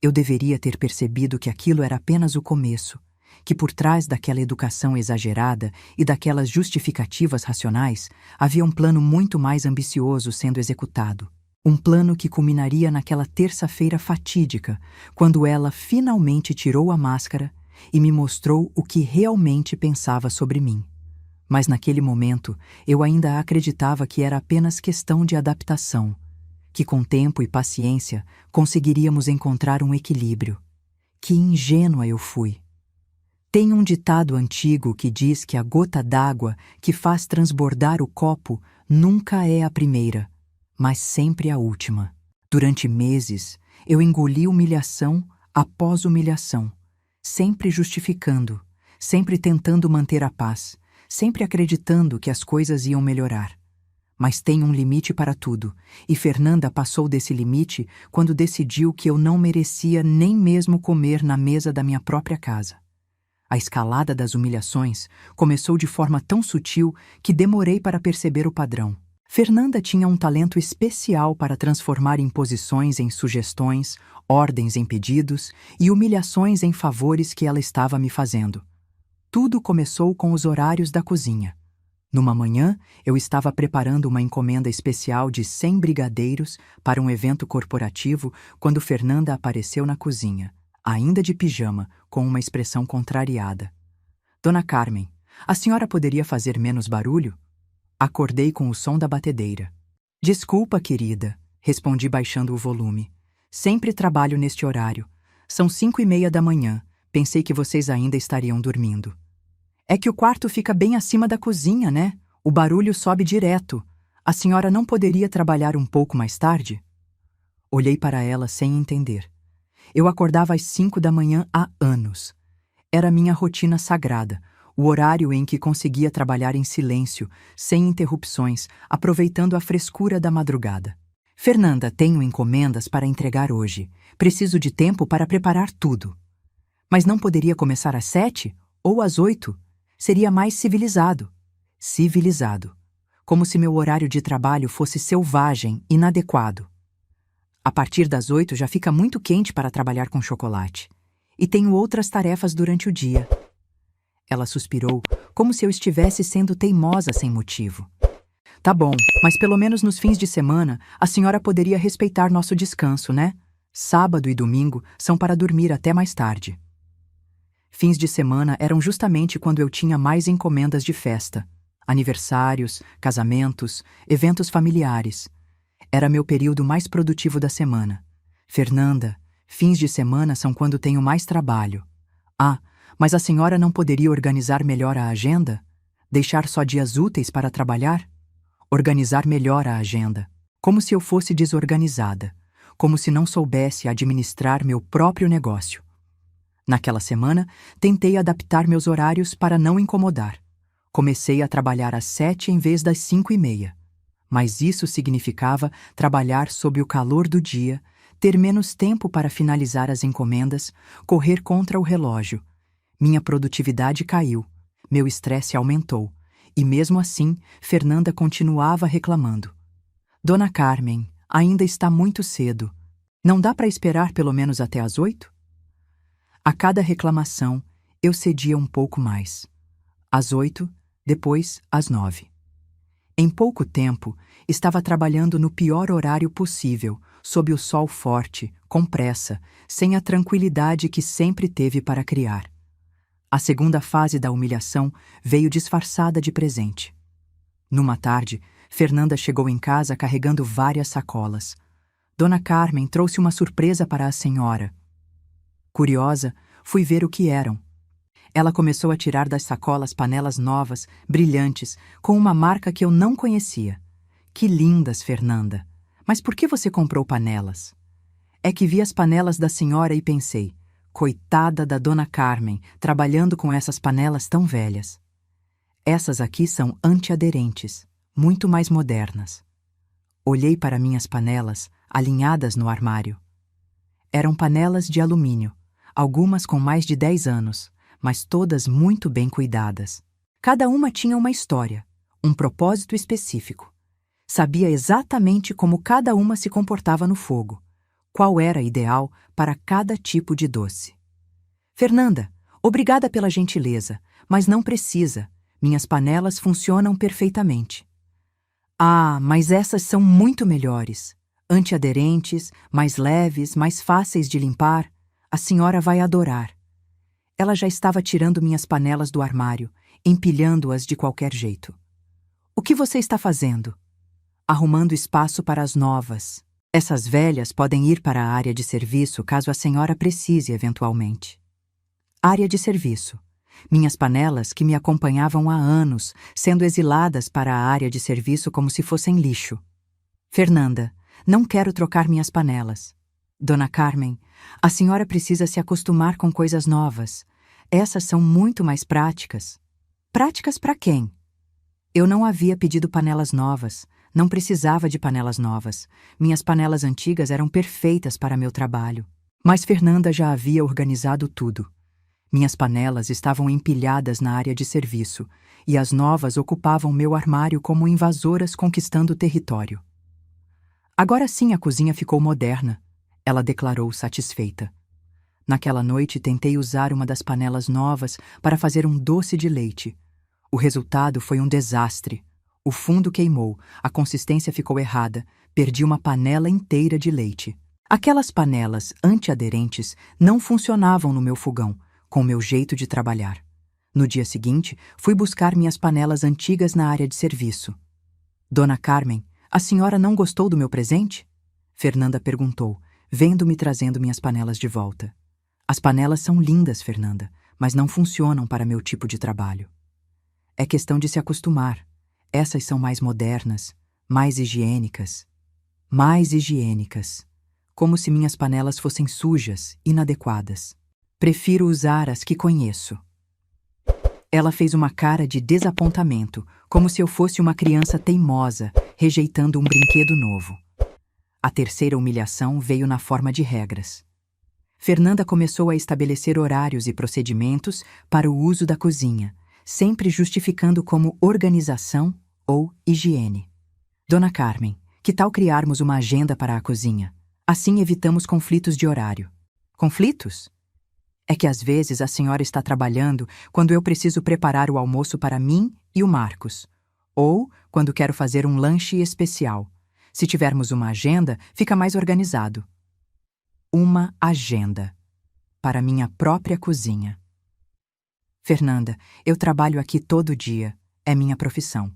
Eu deveria ter percebido que aquilo era apenas o começo, que por trás daquela educação exagerada e daquelas justificativas racionais havia um plano muito mais ambicioso sendo executado. Um plano que culminaria naquela terça-feira fatídica, quando ela finalmente tirou a máscara e me mostrou o que realmente pensava sobre mim. Mas naquele momento eu ainda acreditava que era apenas questão de adaptação, que com tempo e paciência conseguiríamos encontrar um equilíbrio. Que ingênua eu fui! Tem um ditado antigo que diz que a gota d'água que faz transbordar o copo nunca é a primeira, mas sempre a última. Durante meses, eu engoli humilhação após humilhação, sempre justificando, sempre tentando manter a paz, sempre acreditando que as coisas iam melhorar. Mas tem um limite para tudo, e Fernanda passou desse limite quando decidiu que eu não merecia nem mesmo comer na mesa da minha própria casa. A escalada das humilhações começou de forma tão sutil que demorei para perceber o padrão. Fernanda tinha um talento especial para transformar imposições em sugestões, ordens em pedidos e humilhações em favores que ela estava me fazendo. Tudo começou com os horários da cozinha. Numa manhã, eu estava preparando uma encomenda especial de 100 brigadeiros para um evento corporativo quando Fernanda apareceu na cozinha, ainda de pijama, com uma expressão contrariada. Dona Carmen, a senhora poderia fazer menos barulho? Acordei com o som da batedeira. Desculpa, querida, respondi baixando o volume. Sempre trabalho neste horário. São 5:30 da manhã. Pensei que vocês ainda estariam dormindo. É que o quarto fica bem acima da cozinha, né? O barulho sobe direto. A senhora não poderia trabalhar um pouco mais tarde? Olhei para ela sem entender. Eu acordava às 5 da manhã há anos. Era minha rotina sagrada, o horário em que conseguia trabalhar em silêncio, sem interrupções, aproveitando a frescura da madrugada. Fernanda, tenho encomendas para entregar hoje. Preciso de tempo para preparar tudo. Mas não poderia começar às 7 ou às 8? Seria mais civilizado. civilizado, como se meu horário de trabalho fosse selvagem, inadequado. A partir das 8 já fica muito quente para trabalhar com chocolate. E tenho outras tarefas durante o dia. Ela suspirou, como se eu estivesse sendo teimosa sem motivo. Tá bom, mas pelo menos nos fins de semana a senhora poderia respeitar nosso descanso, né? Sábado e domingo são para dormir até mais tarde. Fins de semana eram justamente quando eu tinha mais encomendas de festa. Aniversários, casamentos, eventos familiares. Era meu período mais produtivo da semana. Fernanda, fins de semana são quando tenho mais trabalho. Ah, mas a senhora não poderia organizar melhor a agenda? Deixar só dias úteis para trabalhar? Organizar melhor a agenda. Como se eu fosse desorganizada. Como se não soubesse administrar meu próprio negócio. Naquela semana, tentei adaptar meus horários para não incomodar. Comecei a trabalhar às 7 em vez das 5:30. Mas isso significava trabalhar sob o calor do dia, ter menos tempo para finalizar as encomendas, correr contra o relógio. Minha produtividade caiu, meu estresse aumentou, e mesmo assim, Fernanda continuava reclamando. Dona Carmen, ainda está muito cedo. Não dá para esperar pelo menos até às 8? A cada reclamação, eu cedia um pouco mais. Às 8, depois às 9. Em pouco tempo, estava trabalhando no pior horário possível, sob o sol forte, com pressa, sem a tranquilidade que sempre teve para criar. A segunda fase da humilhação veio disfarçada de presente. Numa tarde, Fernanda chegou em casa carregando várias sacolas. Dona Carmen trouxe uma surpresa para a senhora. Curiosa, fui ver o que eram. Ela começou a tirar das sacolas panelas novas, brilhantes, com uma marca que eu não conhecia. Que lindas, Fernanda! Mas por que você comprou panelas? É que vi as panelas da senhora e pensei, coitada da Dona Carmen, trabalhando com essas panelas tão velhas. Essas aqui são antiaderentes, muito mais modernas. Olhei para minhas panelas, alinhadas no armário. Eram panelas de alumínio, algumas com mais de 10 anos, mas todas muito bem cuidadas. Cada uma tinha uma história, um propósito específico. Sabia exatamente como cada uma se comportava no fogo, qual era ideal para cada tipo de doce. Fernanda, obrigada pela gentileza, mas não precisa. Minhas panelas funcionam perfeitamente. Ah, mas essas são muito melhores. Antiaderentes, mais leves, mais fáceis de limpar. A senhora vai adorar. Ela já estava tirando minhas panelas do armário, empilhando-as de qualquer jeito. O que você está fazendo? Arrumando espaço para as novas. Essas velhas podem ir para a área de serviço caso a senhora precise eventualmente. Área de serviço. Minhas panelas que me acompanhavam há anos, sendo exiladas para a área de serviço como se fossem lixo. Fernanda, não quero trocar minhas panelas. Dona Carmen, a senhora precisa se acostumar com coisas novas. Essas são muito mais práticas. Práticas para quem? Eu não havia pedido panelas novas. Não precisava de panelas novas. Minhas panelas antigas eram perfeitas para meu trabalho. Mas Fernanda já havia organizado tudo. Minhas panelas estavam empilhadas na área de serviço, e as novas ocupavam meu armário como invasoras conquistando território. Agora sim a cozinha ficou moderna, ela declarou satisfeita. Naquela noite tentei usar uma das panelas novas para fazer um doce de leite. O resultado foi um desastre. O fundo queimou, a consistência ficou errada, perdi uma panela inteira de leite. Aquelas panelas antiaderentes não funcionavam no meu fogão, com o meu jeito de trabalhar. No dia seguinte, fui buscar minhas panelas antigas na área de serviço. Dona Carmen, a senhora não gostou do meu presente? Fernanda perguntou, vendo-me trazendo minhas panelas de volta. As panelas são lindas, Fernanda, mas não funcionam para meu tipo de trabalho. É questão de se acostumar. Essas são mais modernas, mais higiênicas. Mais higiênicas. Como se minhas panelas fossem sujas, inadequadas. Prefiro usar as que conheço. Ela fez uma cara de desapontamento, como se eu fosse uma criança teimosa, rejeitando um brinquedo novo. A terceira humilhação veio na forma de regras. Fernanda começou a estabelecer horários e procedimentos para o uso da cozinha, sempre justificando como organização ou higiene. Dona Carmen, que tal criarmos uma agenda para a cozinha? Assim evitamos conflitos de horário. Conflitos? É que às vezes a senhora está trabalhando quando eu preciso preparar o almoço para mim e o Marcos. Ou quando quero fazer um lanche especial. Se tivermos uma agenda, fica mais organizado. Uma agenda. Para minha própria cozinha. Fernanda, eu trabalho aqui todo dia. É minha profissão.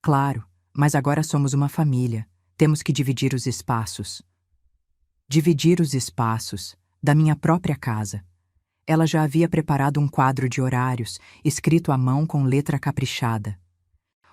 Claro, mas agora somos uma família. Temos que dividir os espaços. Dividir os espaços da minha própria casa. Ela já havia preparado um quadro de horários, escrito à mão com letra caprichada.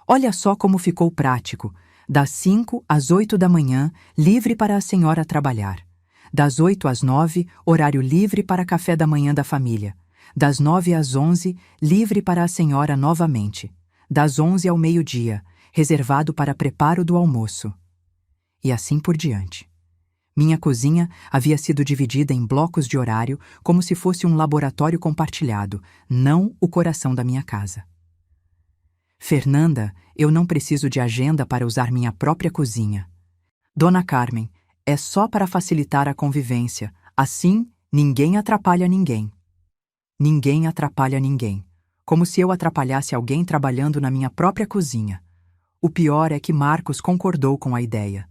Olha só como ficou prático. Das 5 às 8 da manhã, livre para a senhora trabalhar. Das 8 às 9, horário livre para café da manhã da família. Das 9 às 11, livre para a senhora novamente. Das 11 ao meio-dia, reservado para preparo do almoço. E assim por diante. Minha cozinha havia sido dividida em blocos de horário como se fosse um laboratório compartilhado, não o coração da minha casa. Fernanda, eu não preciso de agenda para usar minha própria cozinha. Dona Carmen, é só para facilitar a convivência. Assim, ninguém atrapalha ninguém. Ninguém atrapalha ninguém. Como se eu atrapalhasse alguém trabalhando na minha própria cozinha. O pior é que Marcos concordou com a ideia.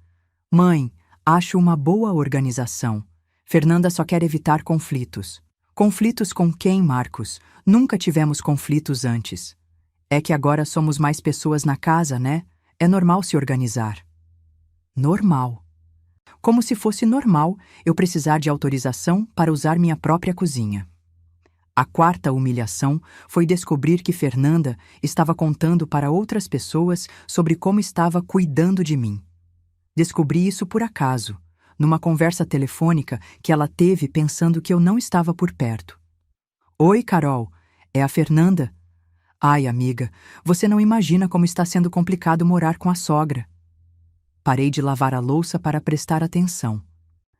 Mãe, acho uma boa organização. Fernanda só quer evitar conflitos. Conflitos com quem, Marcos? Nunca tivemos conflitos antes. É que agora somos mais pessoas na casa, né? É normal se organizar. Normal. Como se fosse normal eu precisar de autorização para usar minha própria cozinha. A quarta humilhação foi descobrir que Fernanda estava contando para outras pessoas sobre como estava cuidando de mim. Descobri isso por acaso, numa conversa telefônica que ela teve pensando que eu não estava por perto. Oi, Carol, é a Fernanda? Ai, amiga, você não imagina como está sendo complicado morar com a sogra. Parei de lavar a louça para prestar atenção.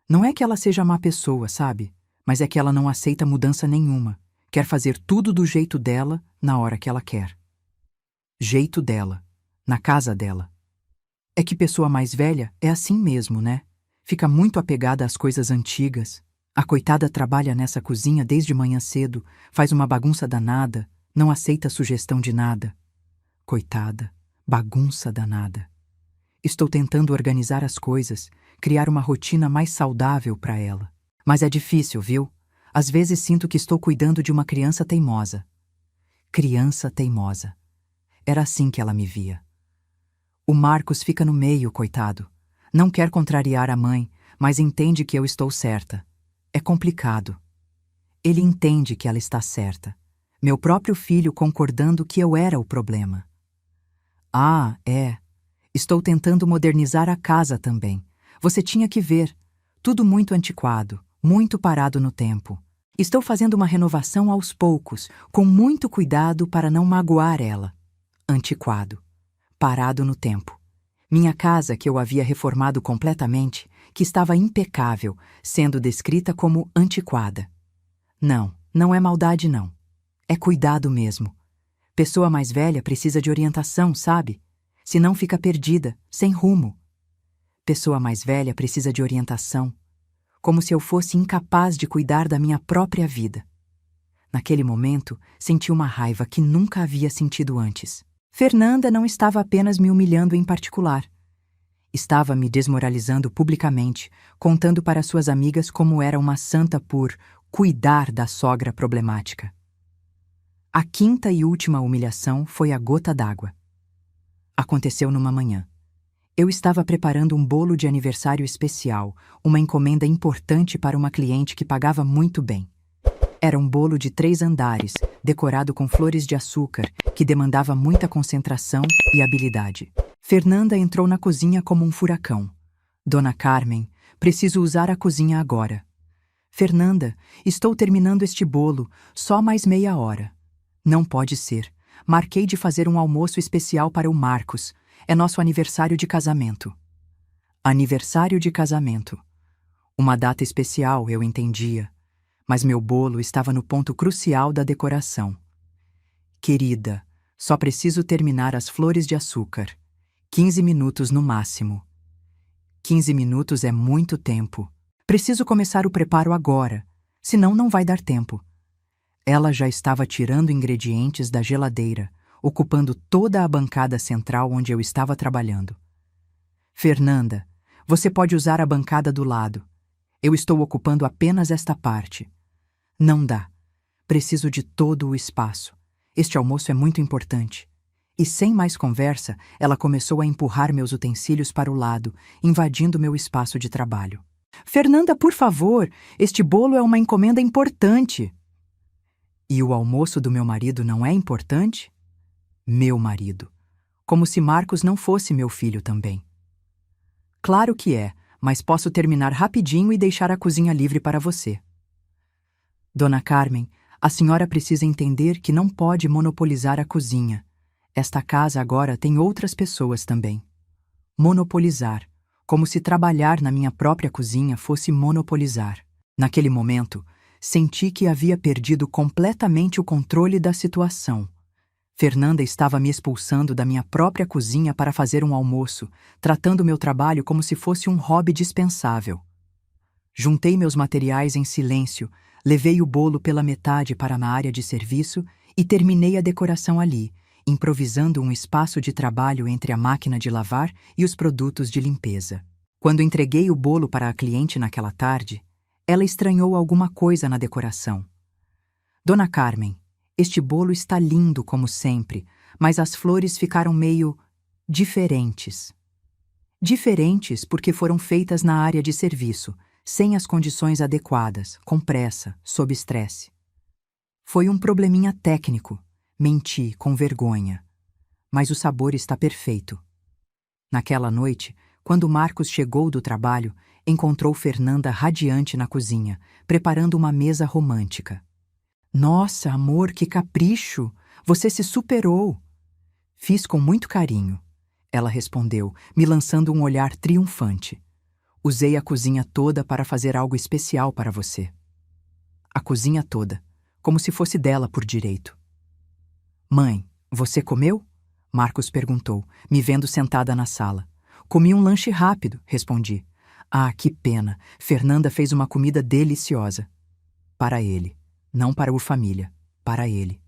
Não é que ela seja má pessoa, sabe? Mas é que ela não aceita mudança nenhuma. Quer fazer tudo do jeito dela, na hora que ela quer. Jeito dela, na casa dela. É que pessoa mais velha é assim mesmo, né? Fica muito apegada às coisas antigas. A coitada trabalha nessa cozinha desde manhã cedo, faz uma bagunça danada, não aceita sugestão de nada. Coitada, bagunça danada. Estou tentando organizar as coisas, criar uma rotina mais saudável para ela. Mas é difícil, viu? Às vezes sinto que estou cuidando de uma criança teimosa. Criança teimosa. Era assim que ela me via. O Marcos fica no meio, coitado. Não quer contrariar a mãe, mas entende que eu estou certa. É complicado. Ele entende que ela está certa. Meu próprio filho concordando que eu era o problema. Ah, é. Estou tentando modernizar a casa também. Você tinha que ver. Tudo muito antiquado, muito parado no tempo. Estou fazendo uma renovação aos poucos, com muito cuidado para não magoar ela. Antiquado. Parado no tempo. Minha casa, que eu havia reformado completamente, que estava impecável, sendo descrita como antiquada. Não, não é maldade não. É cuidado mesmo. Pessoa mais velha precisa de orientação, sabe? Senão fica perdida, sem rumo. Pessoa mais velha precisa de orientação. Como se eu fosse incapaz de cuidar da minha própria vida. Naquele momento, senti uma raiva que nunca havia sentido antes. Fernanda não estava apenas me humilhando em particular. Estava me desmoralizando publicamente, contando para suas amigas como era uma santa por cuidar da sogra problemática. A quinta e última humilhação foi a gota d'água. Aconteceu numa manhã. Eu estava preparando um bolo de aniversário especial, uma encomenda importante para uma cliente que pagava muito bem. Era um bolo de 3 andares, decorado com flores de açúcar, que demandava muita concentração e habilidade. Fernanda entrou na cozinha como um furacão. Dona Carmen, preciso usar a cozinha agora. Fernanda, estou terminando este bolo, só mais meia hora. Não pode ser. Marquei de fazer um almoço especial para o Marcos. É nosso aniversário de casamento. Aniversário de casamento. Uma data especial, eu entendia. Mas meu bolo estava no ponto crucial da decoração. Querida, só preciso terminar as flores de açúcar. 15 minutos no máximo. 15 minutos é muito tempo. Preciso começar o preparo agora, senão não vai dar tempo. Ela já estava tirando ingredientes da geladeira, ocupando toda a bancada central onde eu estava trabalhando. Fernanda, você pode usar a bancada do lado. Eu estou ocupando apenas esta parte. Não dá. Preciso de todo o espaço. Este almoço é muito importante. E sem mais conversa, ela começou a empurrar meus utensílios para o lado, invadindo meu espaço de trabalho. Fernanda, por favor, este bolo é uma encomenda importante. E o almoço do meu marido não é importante? Meu marido. Como se Marcos não fosse meu filho também. Claro que é, mas posso terminar rapidinho e deixar a cozinha livre para você. Dona Carmen, a senhora precisa entender que não pode monopolizar a cozinha. Esta casa agora tem outras pessoas também. Monopolizar, como se trabalhar na minha própria cozinha fosse monopolizar. Naquele momento, senti que havia perdido completamente o controle da situação. Fernanda estava me expulsando da minha própria cozinha para fazer um almoço, tratando meu trabalho como se fosse um hobby dispensável. Juntei meus materiais em silêncio, levei o bolo pela metade para a área de serviço e terminei a decoração ali, improvisando um espaço de trabalho entre a máquina de lavar e os produtos de limpeza. Quando entreguei o bolo para a cliente naquela tarde, ela estranhou alguma coisa na decoração. Dona Carmen, este bolo está lindo como sempre, mas as flores ficaram meio diferentes. Diferentes porque foram feitas na área de serviço, sem as condições adequadas, com pressa, sob estresse. Foi um probleminha técnico. Menti com vergonha. Mas o sabor está perfeito. Naquela noite, quando Marcos chegou do trabalho, encontrou Fernanda radiante na cozinha, preparando uma mesa romântica. Nossa, amor, que capricho! Você se superou! Fiz com muito carinho, ela respondeu, me lançando um olhar triunfante. Usei a cozinha toda para fazer algo especial para você. A cozinha toda, como se fosse dela por direito. Mãe, você comeu? Marcos perguntou, me vendo sentada na sala. Comi um lanche rápido, respondi. Ah, que pena. Fernanda fez uma comida deliciosa. Para ele. Não para o família. Para ele.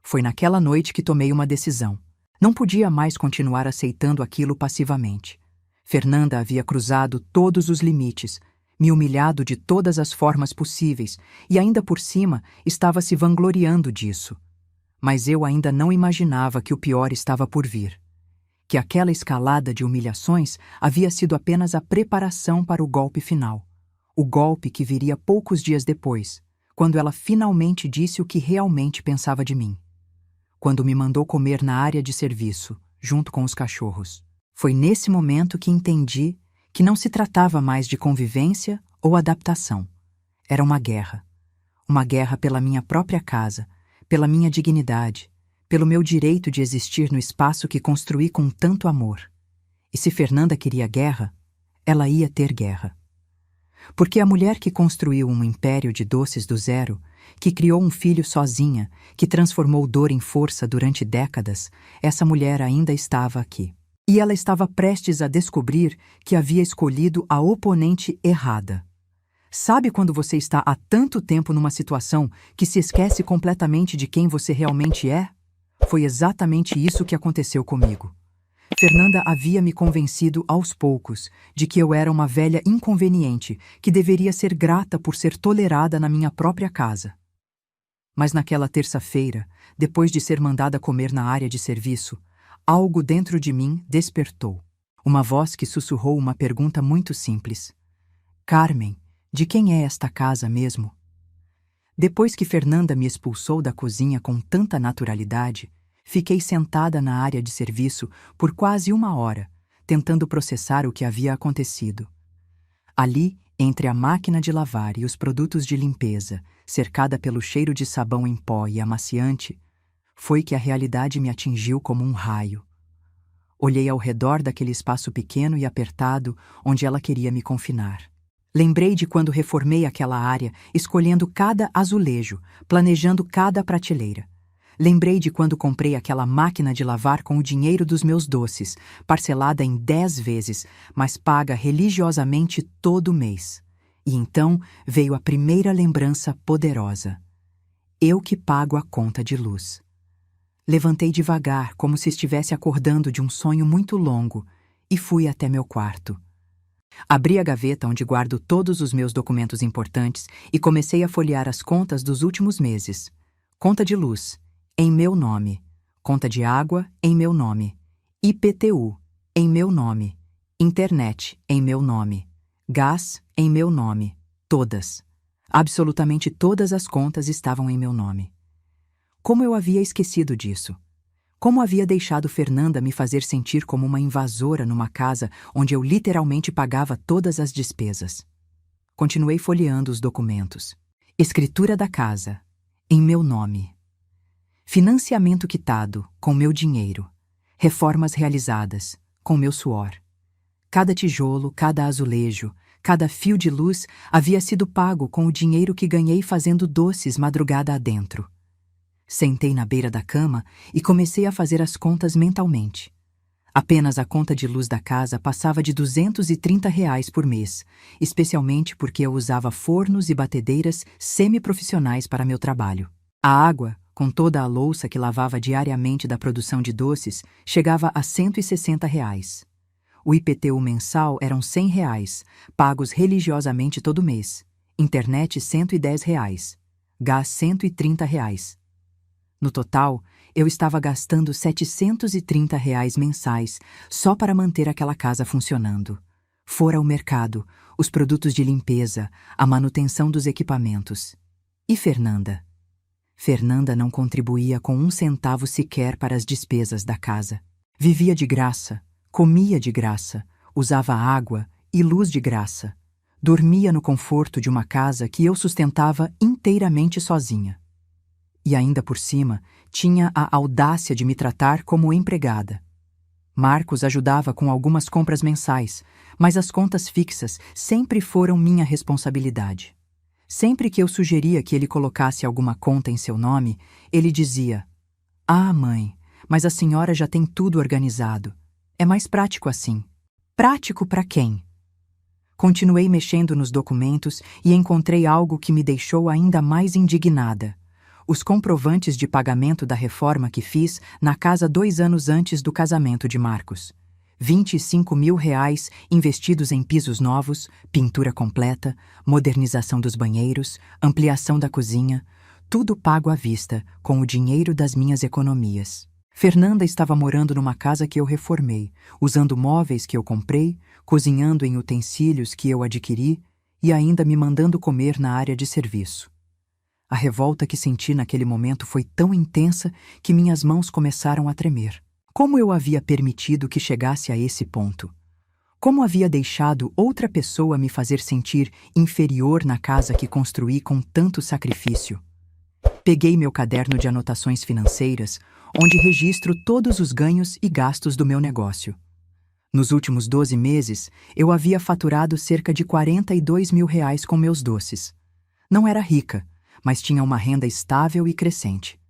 Foi naquela noite que tomei uma decisão. Não podia mais continuar aceitando aquilo passivamente. Fernanda havia cruzado todos os limites, me humilhado de todas as formas possíveis e ainda por cima estava se vangloriando disso. Mas eu ainda não imaginava que o pior estava por vir. Que aquela escalada de humilhações havia sido apenas a preparação para o golpe final. O golpe que viria poucos dias depois, quando ela finalmente disse o que realmente pensava de mim. Quando me mandou comer na área de serviço, junto com os cachorros. Foi nesse momento que entendi que não se tratava mais de convivência ou adaptação. Era uma guerra. Uma guerra pela minha própria casa, pela minha dignidade, pelo meu direito de existir no espaço que construí com tanto amor. E se Fernanda queria guerra, ela ia ter guerra. Porque a mulher que construiu um império de doces do zero, que criou um filho sozinha, que transformou dor em força durante décadas, essa mulher ainda estava aqui. E ela estava prestes a descobrir que havia escolhido a oponente errada. Sabe quando você está há tanto tempo numa situação que se esquece completamente de quem você realmente é? Foi exatamente isso que aconteceu comigo. Fernanda havia me convencido aos poucos de que eu era uma velha inconveniente que deveria ser grata por ser tolerada na minha própria casa. Mas naquela terça-feira, depois de ser mandada comer na área de serviço, algo dentro de mim despertou. Uma voz que sussurrou uma pergunta muito simples. Carmen, de quem é esta casa mesmo? Depois que Fernanda me expulsou da cozinha com tanta naturalidade, fiquei sentada na área de serviço por quase 1 hora, tentando processar o que havia acontecido. Ali, entre a máquina de lavar e os produtos de limpeza, cercada pelo cheiro de sabão em pó e amaciante, foi que a realidade me atingiu como um raio. Olhei ao redor daquele espaço pequeno e apertado onde ela queria me confinar. Lembrei de quando reformei aquela área, escolhendo cada azulejo, planejando cada prateleira. Lembrei de quando comprei aquela máquina de lavar com o dinheiro dos meus doces, parcelada em 10 vezes, mas paga religiosamente todo mês. E então veio a primeira lembrança poderosa. Eu que pago a conta de luz. Levantei devagar, como se estivesse acordando de um sonho muito longo, e fui até meu quarto. Abri a gaveta onde guardo todos os meus documentos importantes e comecei a folhear as contas dos últimos meses. Conta de luz, em meu nome. Conta de água, em meu nome. IPTU, em meu nome. Internet, em meu nome. Gás, em meu nome. Todas. Absolutamente todas as contas estavam em meu nome. Como eu havia esquecido disso? Como havia deixado Fernanda me fazer sentir como uma invasora numa casa onde eu literalmente pagava todas as despesas? Continuei folheando os documentos. Escritura da casa, em meu nome. Financiamento quitado, com meu dinheiro. Reformas realizadas, com meu suor. Cada tijolo, cada azulejo, cada fio de luz havia sido pago com o dinheiro que ganhei fazendo doces madrugada adentro. Sentei na beira da cama e comecei a fazer as contas mentalmente. Apenas a conta de luz da casa passava de R$ 230 por mês, especialmente porque eu usava fornos e batedeiras semiprofissionais para meu trabalho. A água, com toda a louça que lavava diariamente da produção de doces, chegava a R$ 160. O IPTU mensal eram R$ 100, pagos religiosamente todo mês. Internet R$ 110. Gás R$ 130. No total, eu estava gastando R$ 730 mensais só para manter aquela casa funcionando. Fora o mercado, os produtos de limpeza, a manutenção dos equipamentos. E Fernanda? Fernanda não contribuía com um centavo sequer para as despesas da casa. Vivia de graça, comia de graça, usava água e luz de graça. Dormia no conforto de uma casa que eu sustentava inteiramente sozinha. E ainda por cima, tinha a audácia de me tratar como empregada. Marcos ajudava com algumas compras mensais, mas as contas fixas sempre foram minha responsabilidade. Sempre que eu sugeria que ele colocasse alguma conta em seu nome, ele dizia: "Ah, mãe, mas a senhora já tem tudo organizado. É mais prático assim." Prático para quem? Continuei mexendo nos documentos e encontrei algo que me deixou ainda mais indignada. Os comprovantes de pagamento da reforma que fiz na casa 2 anos antes do casamento de Marcos. R$ 25.000 investidos em pisos novos, pintura completa, modernização dos banheiros, ampliação da cozinha, tudo pago à vista, com o dinheiro das minhas economias. Fernanda estava morando numa casa que eu reformei, usando móveis que eu comprei, cozinhando em utensílios que eu adquiri e ainda me mandando comer na área de serviço. A revolta que senti naquele momento foi tão intensa que minhas mãos começaram a tremer. Como eu havia permitido que chegasse a esse ponto? Como havia deixado outra pessoa me fazer sentir inferior na casa que construí com tanto sacrifício? Peguei meu caderno de anotações financeiras, onde registro todos os ganhos e gastos do meu negócio. Nos últimos 12 meses, eu havia faturado cerca de R$ 42.000 com meus doces. Não era rica, mas tinha uma renda estável e crescente.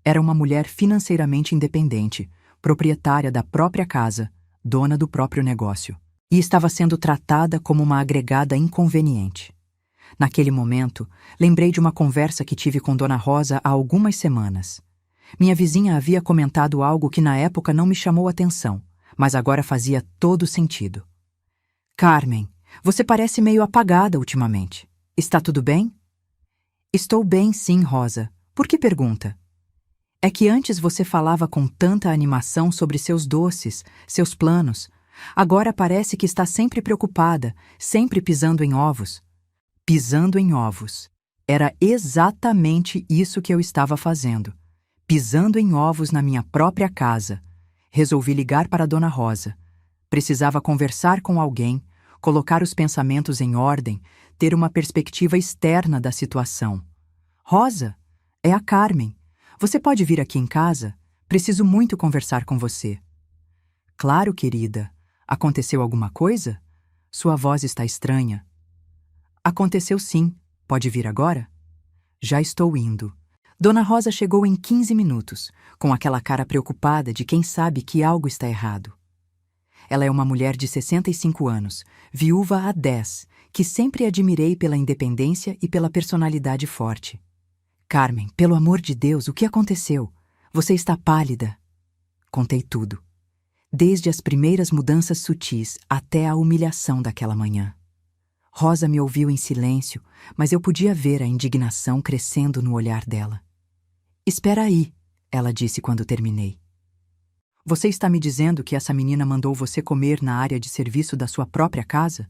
Era uma mulher financeiramente independente, proprietária da própria casa, dona do próprio negócio. E estava sendo tratada como uma agregada inconveniente. Naquele momento, lembrei de uma conversa que tive com Dona Rosa há algumas semanas. Minha vizinha havia comentado algo que na época não me chamou atenção, mas agora fazia todo sentido. "Carmen, você parece meio apagada ultimamente. Está tudo bem?" "Estou bem, sim, Rosa. Por que pergunta?" "É que antes você falava com tanta animação sobre seus doces, seus planos. Agora parece que está sempre preocupada, sempre pisando em ovos." Pisando em ovos. Era exatamente isso que eu estava fazendo. Pisando em ovos na minha própria casa. Resolvi ligar para Dona Rosa. Precisava conversar com alguém, colocar os pensamentos em ordem, ter uma perspectiva externa da situação. "Rosa, é a Carmen. Você pode vir aqui em casa? Preciso muito conversar com você." "Claro, querida. Aconteceu alguma coisa? Sua voz está estranha." "Aconteceu sim. Pode vir agora?" "Já estou indo." Dona Rosa chegou em 15 minutos, com aquela cara preocupada de quem sabe que algo está errado. Ela é uma mulher de 65 anos, viúva há 10, que sempre admirei pela independência e pela personalidade forte. Carmen, pelo amor de Deus, o que aconteceu? Você está pálida. Contei tudo. Desde as primeiras mudanças sutis até a humilhação daquela manhã. Rosa me ouviu em silêncio, mas eu podia ver a indignação crescendo no olhar dela. Espera aí, ela disse quando terminei. Você está me dizendo que essa menina mandou você comer na área de serviço da sua própria casa?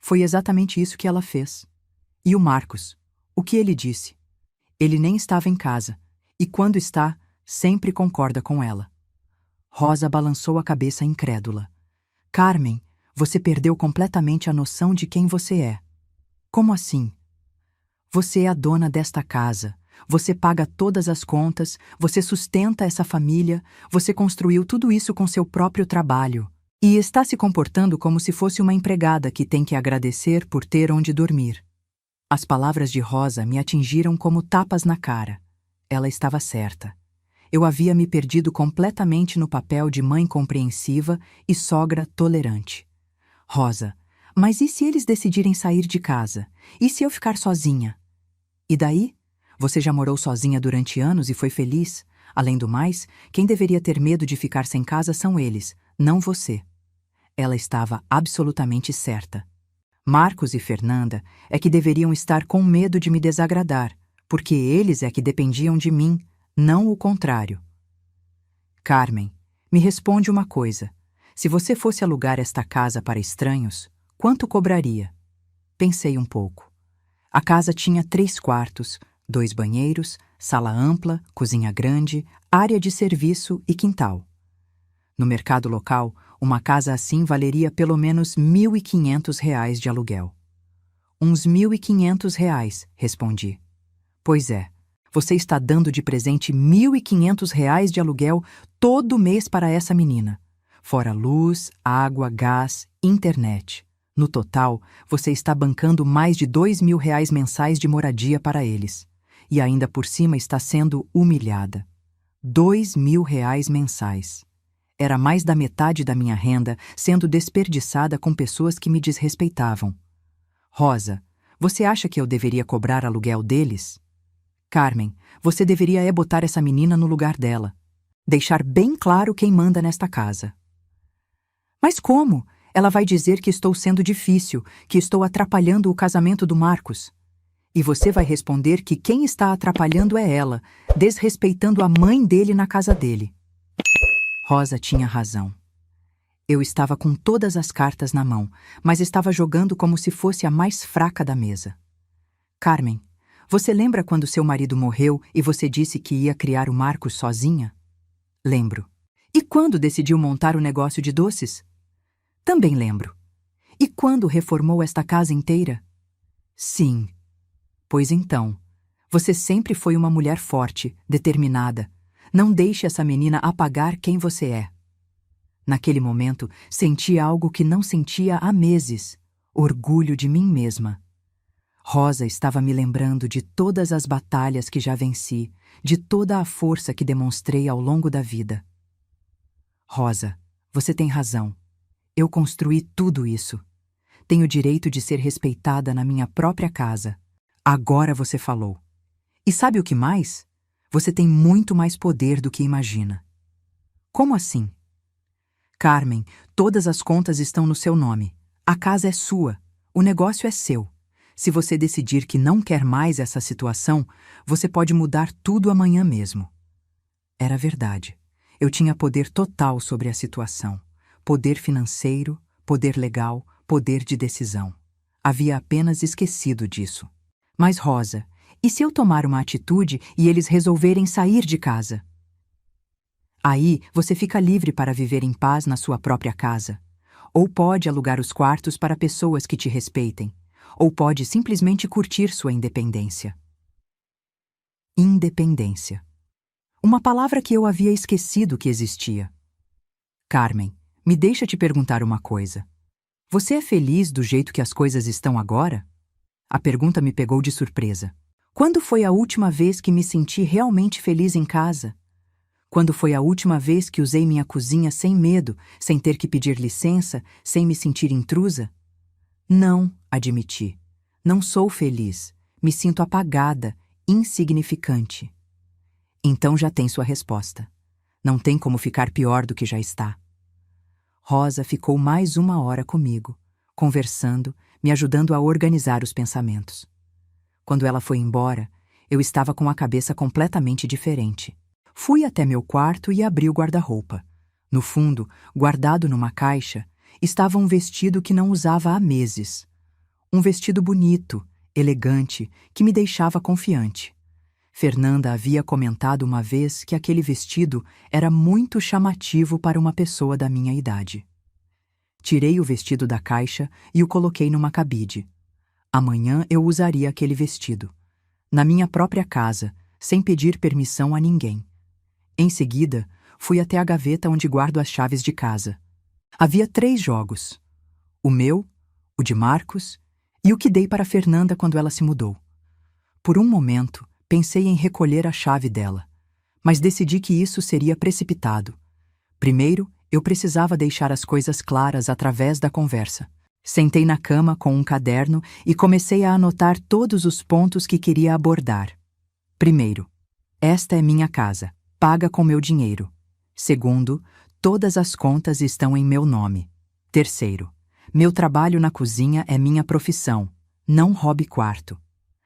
Foi exatamente isso que ela fez. E o Marcos? O que ele disse? Ele nem estava em casa, e quando está, sempre concorda com ela. Rosa balançou a cabeça incrédula. Carmen, você perdeu completamente a noção de quem você é. Como assim? Você é a dona desta casa. Você paga todas as contas, você sustenta essa família, você construiu tudo isso com seu próprio trabalho. E está se comportando como se fosse uma empregada que tem que agradecer por ter onde dormir. As palavras de Rosa me atingiram como tapas na cara. Ela estava certa. Eu havia me perdido completamente no papel de mãe compreensiva e sogra tolerante. Rosa, mas e se eles decidirem sair de casa? E se eu ficar sozinha? E daí? Você já morou sozinha durante anos e foi feliz? Além do mais, quem deveria ter medo de ficar sem casa são eles, não você. Ela estava absolutamente certa. Marcos e Fernanda é que deveriam estar com medo de me desagradar, porque eles é que dependiam de mim, não o contrário. Carmen, me responde uma coisa. Se você fosse alugar esta casa para estranhos, quanto cobraria? Pensei um pouco. A casa tinha 3 quartos, 2 banheiros, sala ampla, cozinha grande, área de serviço e quintal. No mercado local, uma casa assim valeria pelo menos R$ 1.500 de aluguel. Uns R$ 1.500, respondi. Pois é, você está dando de presente R$ 1.500 de aluguel todo mês para essa menina. Fora luz, água, gás, internet. No total, você está bancando mais de R$ 2.000 mensais de moradia para eles. E ainda por cima está sendo humilhada. R$ 2.000 mensais. Era mais da metade da minha renda sendo desperdiçada com pessoas que me desrespeitavam. Rosa, você acha que eu deveria cobrar aluguel deles? Carmen, você deveria botar essa menina no lugar dela. Deixar bem claro quem manda nesta casa. Mas como? Ela vai dizer que estou sendo difícil, que estou atrapalhando o casamento do Marcos. E você vai responder que quem está atrapalhando é ela, desrespeitando a mãe dele na casa dele. Rosa tinha razão. Eu estava com todas as cartas na mão, mas estava jogando como se fosse a mais fraca da mesa. Carmen, você lembra quando seu marido morreu e você disse que ia criar o Marcos sozinha? Lembro. E quando decidiu montar o negócio de doces? Também lembro. E quando reformou esta casa inteira? Sim. Pois então, você sempre foi uma mulher forte, determinada. Não deixe essa menina apagar quem você é. Naquele momento, senti algo que não sentia há meses. Orgulho de mim mesma. Rosa estava me lembrando de todas as batalhas que já venci, de toda a força que demonstrei ao longo da vida. Rosa, você tem razão. Eu construí tudo isso. Tenho direito de ser respeitada na minha própria casa. Agora você falou. E sabe o que mais? Você tem muito mais poder do que imagina. Como assim? Carmen, todas as contas estão no seu nome. A casa é sua. O negócio é seu. Se você decidir que não quer mais essa situação, você pode mudar tudo amanhã mesmo. Era verdade. Eu tinha poder total sobre a situação. Poder financeiro, poder legal, poder de decisão. Havia apenas esquecido disso. Mas, Rosa, e se eu tomar uma atitude e eles resolverem sair de casa? Aí você fica livre para viver em paz na sua própria casa. Ou pode alugar os quartos para pessoas que te respeitem. Ou pode simplesmente curtir sua independência. Independência. Uma palavra que eu havia esquecido que existia. Carmen, me deixa te perguntar uma coisa. Você é feliz do jeito que as coisas estão agora? A pergunta me pegou de surpresa. Quando foi a última vez que me senti realmente feliz em casa? Quando foi a última vez que usei minha cozinha sem medo, sem ter que pedir licença, sem me sentir intrusa? Não, admiti. Não sou feliz. Me sinto apagada, insignificante. Então já tem sua resposta. Não tem como ficar pior do que já está. Rosa ficou mais 1 hora comigo, conversando, me ajudando a organizar os pensamentos. Quando ela foi embora, eu estava com a cabeça completamente diferente. Fui até meu quarto e abri o guarda-roupa. No fundo, guardado numa caixa, estava um vestido que não usava há meses. Um vestido bonito, elegante, que me deixava confiante. Fernanda havia comentado uma vez que aquele vestido era muito chamativo para uma pessoa da minha idade. Tirei o vestido da caixa e o coloquei numa cabide. Amanhã eu usaria aquele vestido, na minha própria casa, sem pedir permissão a ninguém. Em seguida, fui até a gaveta onde guardo as chaves de casa. Havia 3 jogos: o meu, o de Marcos e o que dei para Fernanda quando ela se mudou. Por um momento, pensei em recolher a chave dela, mas decidi que isso seria precipitado. Primeiro, eu precisava deixar as coisas claras através da conversa. Sentei na cama com um caderno e comecei a anotar todos os pontos que queria abordar. Primeiro, esta é minha casa, paga com meu dinheiro. Segundo, todas as contas estão em meu nome. Terceiro, meu trabalho na cozinha é minha profissão, não hobby quarto.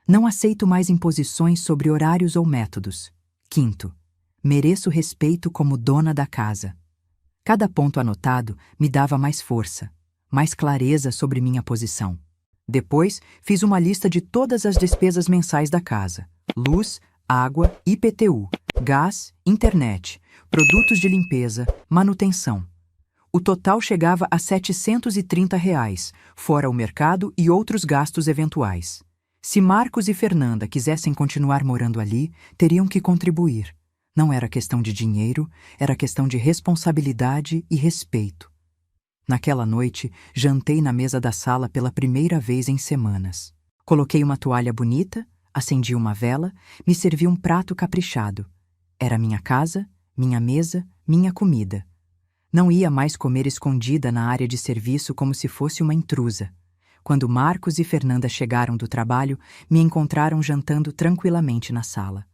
Não aceito mais imposições sobre horários ou métodos. Quinto, mereço respeito como dona da casa. Cada ponto anotado me dava mais força, mais clareza sobre minha posição. Depois, fiz uma lista de todas as despesas mensais da casa: luz, água, IPTU, gás, internet, produtos de limpeza, manutenção. O total chegava a R$ 730, fora o mercado e outros gastos eventuais. Se Marcos e Fernanda quisessem continuar morando ali, teriam que contribuir. Não era questão de dinheiro, era questão de responsabilidade e respeito. Naquela noite, jantei na mesa da sala pela primeira vez em semanas. Coloquei uma toalha bonita, acendi uma vela, me servi um prato caprichado. Era minha casa, minha mesa, minha comida. Não ia mais comer escondida na área de serviço como se fosse uma intrusa. Quando Marcos e Fernanda chegaram do trabalho, me encontraram jantando tranquilamente na sala.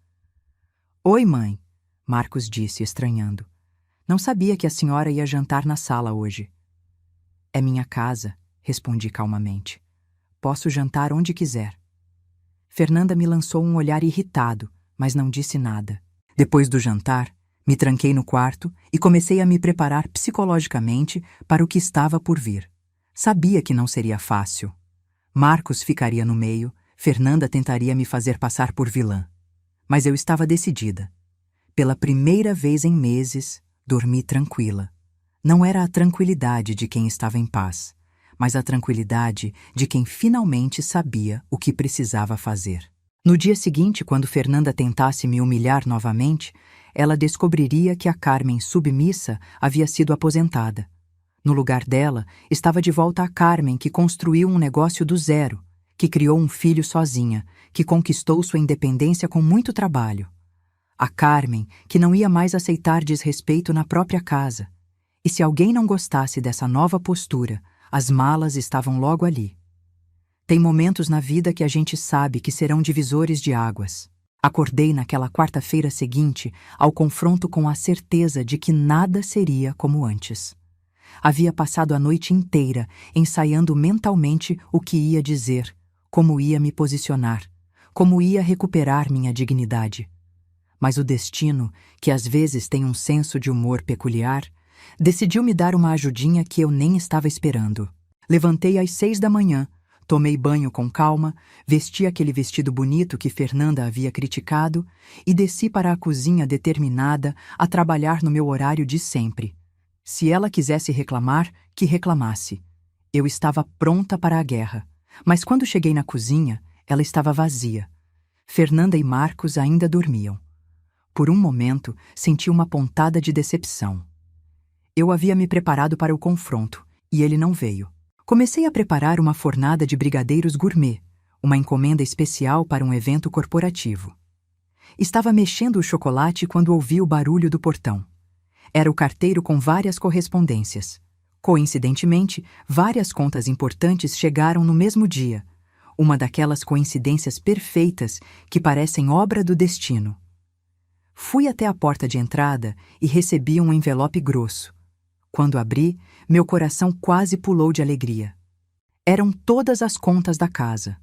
"Oi, mãe", Marcos disse, estranhando. "Não sabia que a senhora ia jantar na sala hoje." "É minha casa", respondi calmamente. "Posso jantar onde quiser." Fernanda me lançou um olhar irritado, mas não disse nada. Depois do jantar, me tranquei no quarto e comecei a me preparar psicologicamente para o que estava por vir. Sabia que não seria fácil. Marcos ficaria no meio, Fernanda tentaria me fazer passar por vilã. Mas eu estava decidida. Pela primeira vez em meses, dormi tranquila. Não era a tranquilidade de quem estava em paz, mas a tranquilidade de quem finalmente sabia o que precisava fazer. No dia seguinte, quando Fernanda tentasse me humilhar novamente, ela descobriria que a Carmen submissa havia sido aposentada. No lugar dela, estava de volta a Carmen, que construiu um negócio do zero, que criou um filho sozinha, que conquistou sua independência com muito trabalho. A Carmen, que não ia mais aceitar desrespeito na própria casa. E se alguém não gostasse dessa nova postura, as malas estavam logo ali. Tem momentos na vida que a gente sabe que serão divisores de águas. Acordei naquela quarta-feira seguinte ao confronto com a certeza de que nada seria como antes. Havia passado a noite inteira ensaiando mentalmente o que ia dizer, como ia me posicionar, como ia recuperar minha dignidade. Mas o destino, que às vezes tem um senso de humor peculiar, decidiu me dar uma ajudinha que eu nem estava esperando. Levantei às 6 da manhã, tomei banho com calma, vesti aquele vestido bonito que Fernanda havia criticado e desci para a cozinha determinada a trabalhar no meu horário de sempre. Se ela quisesse reclamar, que reclamasse. Eu estava pronta para a guerra, mas quando cheguei na cozinha, ela estava vazia. Fernanda e Marcos ainda dormiam. Por um momento, senti uma pontada de decepção. Eu havia me preparado para o confronto, e ele não veio. Comecei a preparar uma fornada de brigadeiros gourmet, uma encomenda especial para um evento corporativo. Estava mexendo o chocolate quando ouvi o barulho do portão. Era o carteiro com várias correspondências. Coincidentemente, várias contas importantes chegaram no mesmo dia. Uma daquelas coincidências perfeitas que parecem obra do destino. Fui até a porta de entrada e recebi um envelope grosso. Quando abri, meu coração quase pulou de alegria. Eram todas as contas da casa: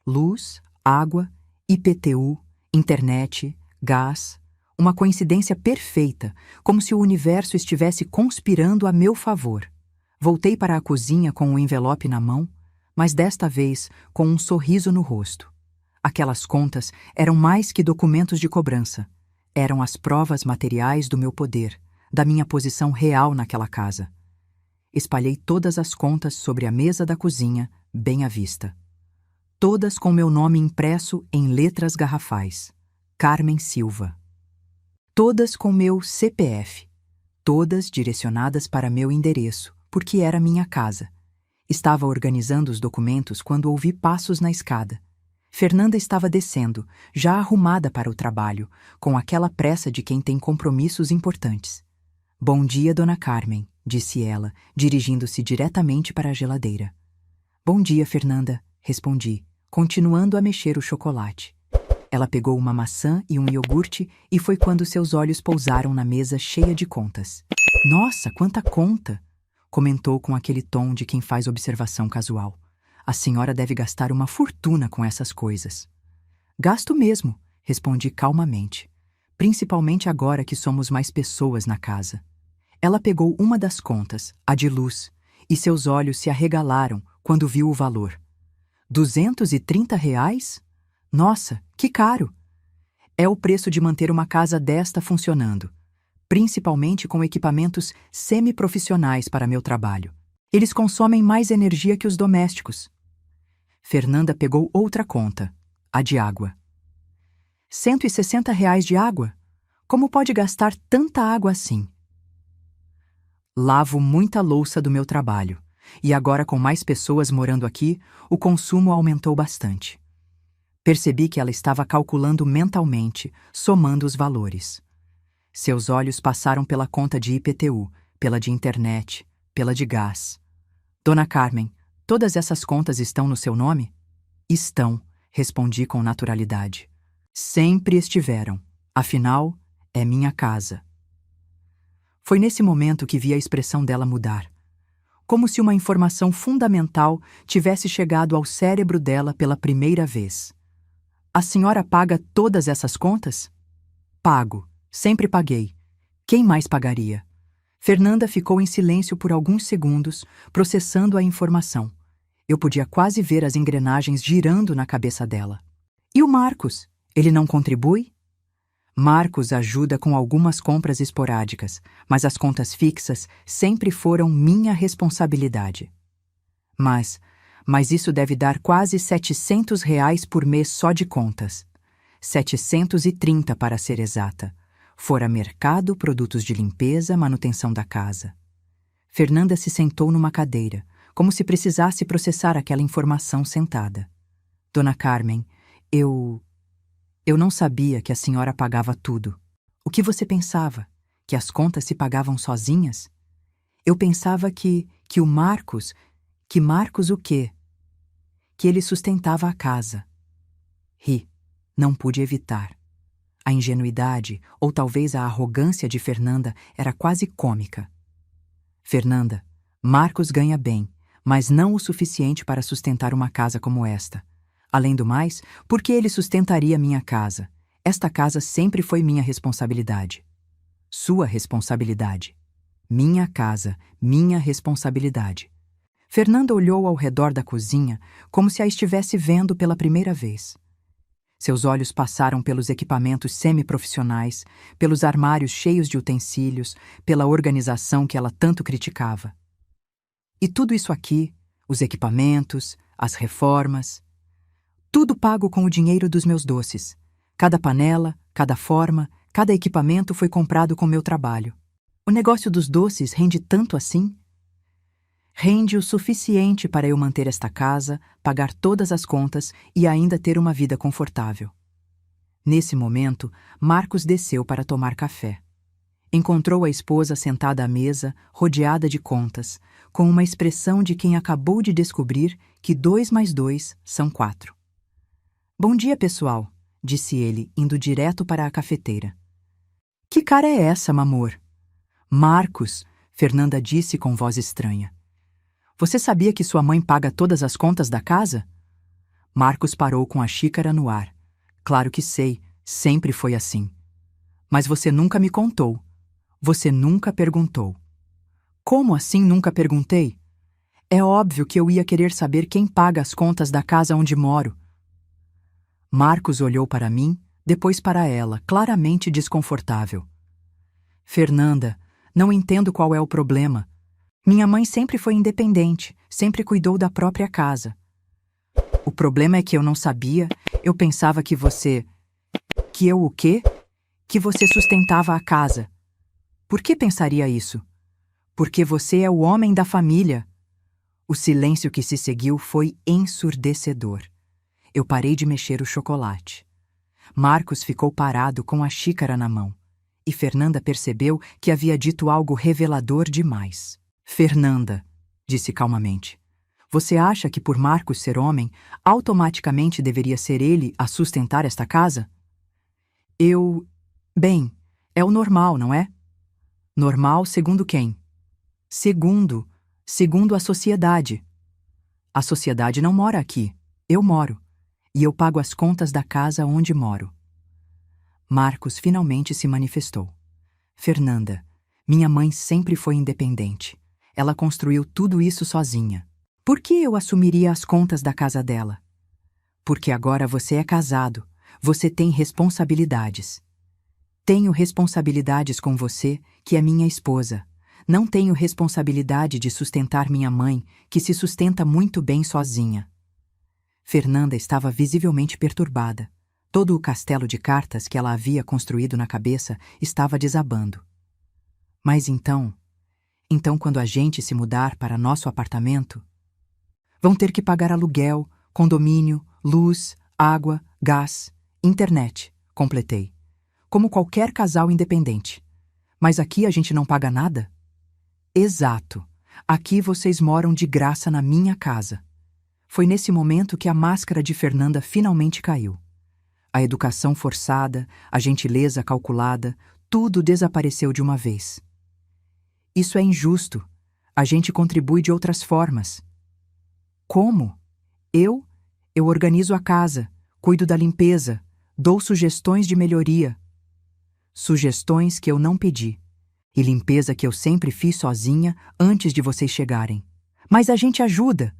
luz, água, IPTU, internet, gás. Uma coincidência perfeita, como se o universo estivesse conspirando a meu favor. Voltei para a cozinha com o envelope na mão, mas desta vez com um sorriso no rosto. Aquelas contas eram mais que documentos de cobrança. Eram as provas materiais do meu poder, da minha posição real naquela casa. Espalhei todas as contas sobre a mesa da cozinha, bem à vista. Todas com meu nome impresso em letras garrafais. Carmen Silva. Todas com meu CPF. Todas direcionadas para meu endereço, porque era minha casa. Estava organizando os documentos quando ouvi passos na escada. Fernanda estava descendo, já arrumada para o trabalho, com aquela pressa de quem tem compromissos importantes. "Bom dia, Dona Carmen", disse ela, dirigindo-se diretamente para a geladeira. "Bom dia, Fernanda", respondi, continuando a mexer o chocolate. Ela pegou uma maçã e um iogurte e foi quando seus olhos pousaram na mesa cheia de contas. "Nossa, quanta conta!", comentou com aquele tom de quem faz observação casual. "A senhora deve gastar uma fortuna com essas coisas." "Gasto mesmo", respondi calmamente. "Principalmente agora que somos mais pessoas na casa." Ela pegou uma das contas, a de luz, e seus olhos se arregalaram quando viu o valor. R$ 230? Nossa, que caro! É o preço de manter uma casa desta funcionando, principalmente com equipamentos semi-profissionais para meu trabalho. Eles consomem mais energia que os domésticos. Fernanda pegou outra conta, a de água. R$ 160 de água? Como pode gastar tanta água assim? Lavo muita louça do meu trabalho, e agora com mais pessoas morando aqui, o consumo aumentou bastante. Percebi que ela estava calculando mentalmente, somando os valores. Seus olhos passaram pela conta de IPTU, pela de internet, pela de gás. "Dona Carmen, todas essas contas estão no seu nome?" "Estão", respondi com naturalidade. "Sempre estiveram. Afinal, é minha casa." Foi nesse momento que vi a expressão dela mudar. Como se uma informação fundamental tivesse chegado ao cérebro dela pela primeira vez. "A senhora paga todas essas contas?" "Pago. Sempre paguei. Quem mais pagaria?" Fernanda ficou em silêncio por alguns segundos, processando a informação. Eu podia quase ver as engrenagens girando na cabeça dela. "E o Marcos? Ele não contribui?" "Marcos ajuda com algumas compras esporádicas, mas as contas fixas sempre foram minha responsabilidade." Mas isso deve dar quase R$ 700 por mês só de contas. 730 para ser exata. Fora mercado, produtos de limpeza, manutenção da casa. Fernanda se sentou numa cadeira, como se precisasse processar aquela informação sentada. "Dona Carmen, eu não sabia que a senhora pagava tudo. O que você pensava? Que as contas se pagavam sozinhas? Eu pensava que o Marcos... Que Marcos o quê? Que ele sustentava a casa." Ri. Não pude evitar. A ingenuidade, ou talvez a arrogância de Fernanda, era quase cômica. "Fernanda, Marcos ganha bem, mas não o suficiente para sustentar uma casa como esta. Além do mais, por que ele sustentaria minha casa? Esta casa sempre foi minha responsabilidade." "Sua responsabilidade." "Minha casa, minha responsabilidade." Fernanda olhou ao redor da cozinha como se a estivesse vendo pela primeira vez. Seus olhos passaram pelos equipamentos semi-profissionais, pelos armários cheios de utensílios, pela organização que ela tanto criticava. "E tudo isso aqui, os equipamentos, as reformas, tudo pago com o dinheiro dos meus doces. Cada panela, cada forma, cada equipamento foi comprado com meu trabalho. O negócio dos doces rende tanto assim?" Rende o suficiente para eu manter esta casa, pagar todas as contas e ainda ter uma vida confortável. Nesse momento, Marcos desceu para tomar café. Encontrou a esposa sentada à mesa, rodeada de contas, com uma expressão de quem acabou de descobrir que 2 mais 2 são 4. Bom dia, pessoal, disse ele, indo direto para a cafeteira. Que cara é essa, mamor? Marcos, Fernanda disse com voz estranha. Você sabia que sua mãe paga todas as contas da casa? Marcos parou com a xícara no ar. Claro que sei, sempre foi assim. Mas você nunca me contou. Você nunca perguntou. Como assim nunca perguntei? É óbvio que eu ia querer saber quem paga as contas da casa onde moro. Marcos olhou para mim, depois para ela, claramente desconfortável. Fernanda, não entendo qual é o problema. Minha mãe sempre foi independente, sempre cuidou da própria casa. O problema é que eu não sabia, eu pensava que você... Que eu o quê? Que você sustentava a casa. Por que pensaria isso? Porque você é o homem da família. O silêncio que se seguiu foi ensurdecedor. Eu parei de mexer o chocolate. Marcos ficou parado com a xícara na mão. E Fernanda percebeu que havia dito algo revelador demais. Fernanda, disse calmamente, você acha que por Marcos ser homem, automaticamente deveria ser ele a sustentar esta casa? Bem, é o normal, não é? Normal segundo quem? Segundo a sociedade. A sociedade não mora aqui, eu moro. E eu pago as contas da casa onde moro. Marcos finalmente se manifestou. Fernanda, minha mãe sempre foi independente. Ela construiu tudo isso sozinha. Por que eu assumiria as contas da casa dela? Porque agora você é casado, você tem responsabilidades. Tenho responsabilidades com você, que é minha esposa. Não tenho responsabilidade de sustentar minha mãe, que se sustenta muito bem sozinha. Fernanda estava visivelmente perturbada. Todo o castelo de cartas que ela havia construído na cabeça estava desabando. Mas então, quando a gente se mudar para nosso apartamento, vão ter que pagar aluguel, condomínio, luz, água, gás, internet, completei. Como qualquer casal independente. Mas aqui a gente não paga nada? Exato. Aqui vocês moram de graça na minha casa. Foi nesse momento que a máscara de Fernanda finalmente caiu. A educação forçada, a gentileza calculada, tudo desapareceu de uma vez. Isso é injusto. A gente contribui de outras formas. Como? Eu organizo a casa, cuido da limpeza, dou sugestões de melhoria. Sugestões que eu não pedi. E limpeza que eu sempre fiz sozinha antes de vocês chegarem. Mas a gente ajuda.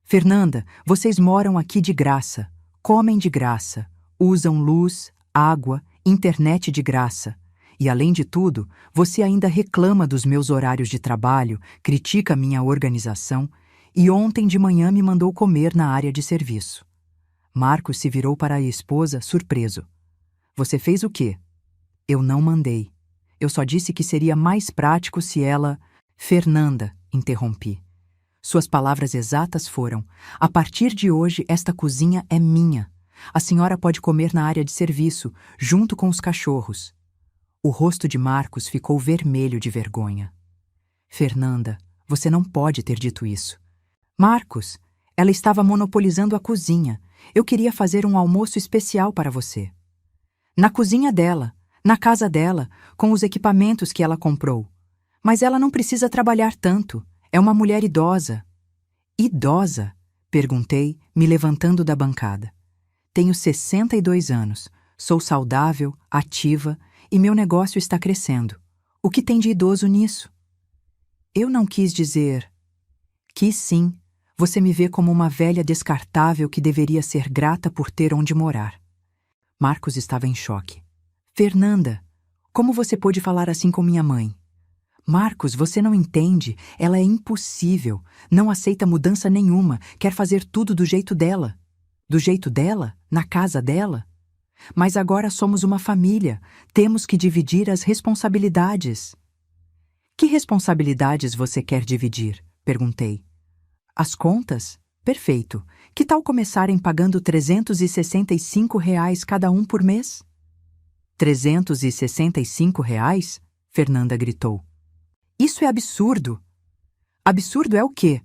Fernanda, vocês moram aqui de graça, comem de graça, usam luz, água, internet de graça. E, além de tudo, você ainda reclama dos meus horários de trabalho, critica minha organização e ontem de manhã me mandou comer na área de serviço. Marcos se virou para a esposa, surpreso. Você fez o quê? Eu não mandei. Eu só disse que seria mais prático se ela... Fernanda, interrompi. Suas palavras exatas foram: a partir de hoje esta cozinha é minha. A senhora pode comer na área de serviço, junto com os cachorros. O rosto de Marcos ficou vermelho de vergonha. Fernanda, você não pode ter dito isso. Marcos, ela estava monopolizando a cozinha. Eu queria fazer um almoço especial para você. Na cozinha dela, na casa dela, com os equipamentos que ela comprou. Mas ela não precisa trabalhar tanto. É uma mulher idosa. Idosa? Perguntei, me levantando da bancada. Tenho 62 anos, sou saudável, ativa e meu negócio está crescendo. O que tem de idoso nisso? Eu não quis dizer... Quis sim. Você me vê como uma velha descartável que deveria ser grata por ter onde morar. Marcos estava em choque. Fernanda, como você pôde falar assim com minha mãe? Marcos, você não entende. Ela é impossível. Não aceita mudança nenhuma. Quer fazer tudo do jeito dela. Do jeito dela? Na casa dela? Mas agora somos uma família. Temos que dividir as responsabilidades. Que responsabilidades você quer dividir? Perguntei. As contas? Perfeito. Que tal começarem pagando R$ 365 cada um por mês? R$ 365? Fernanda gritou. Isso é absurdo! Absurdo é o quê?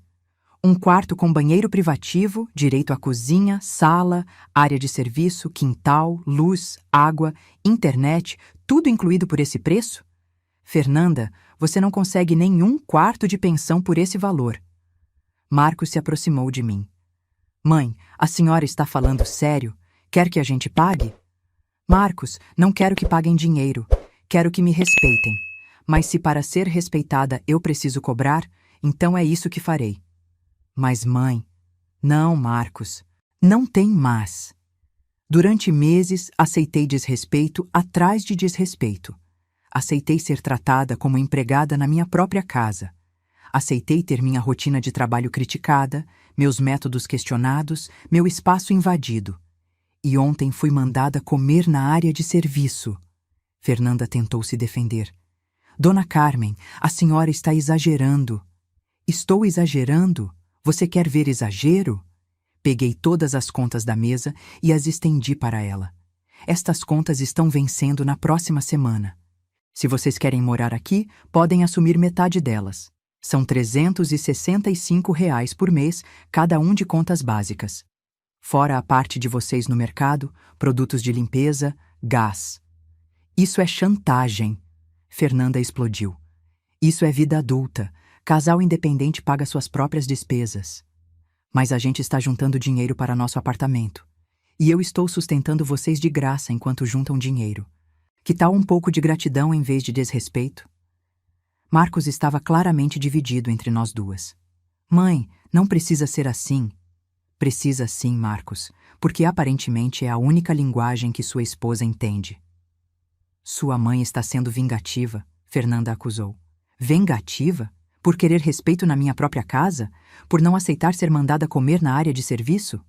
Um quarto com banheiro privativo, direito à cozinha, sala, área de serviço, quintal, luz, água, internet, tudo incluído por esse preço? Fernanda, você não consegue nenhum quarto de pensão por esse valor. Marcos se aproximou de mim. Mãe, a senhora está falando sério? Quer que a gente pague? Marcos, não quero que paguem dinheiro. Quero que me respeitem. Mas se para ser respeitada eu preciso cobrar, então é isso que farei. Mas mãe... Não, Marcos. Não tem mas. Durante meses aceitei desrespeito atrás de desrespeito. Aceitei ser tratada como empregada na minha própria casa. Aceitei ter minha rotina de trabalho criticada, meus métodos questionados, meu espaço invadido. E ontem fui mandada comer na área de serviço. Fernanda tentou se defender. Dona Carmen, a senhora está exagerando. Estou exagerando? Você quer ver exagero? Peguei todas as contas da mesa e as estendi para ela. Estas contas estão vencendo na próxima semana. Se vocês querem morar aqui, podem assumir metade delas. São R$ 365 por mês, cada um de contas básicas. Fora a parte de vocês no mercado, produtos de limpeza, gás. Isso é chantagem. Fernanda explodiu. Isso é vida adulta. Casal independente paga suas próprias despesas. Mas a gente está juntando dinheiro para nosso apartamento. E eu estou sustentando vocês de graça enquanto juntam dinheiro. Que tal um pouco de gratidão em vez de desrespeito? Marcos estava claramente dividido entre nós duas. Mãe, não precisa ser assim. Precisa sim, Marcos, porque aparentemente é a única linguagem que sua esposa entende. Sua mãe está sendo vingativa, Fernanda acusou. Vingativa? Por querer respeito na minha própria casa? Por não aceitar ser mandada comer na área de serviço?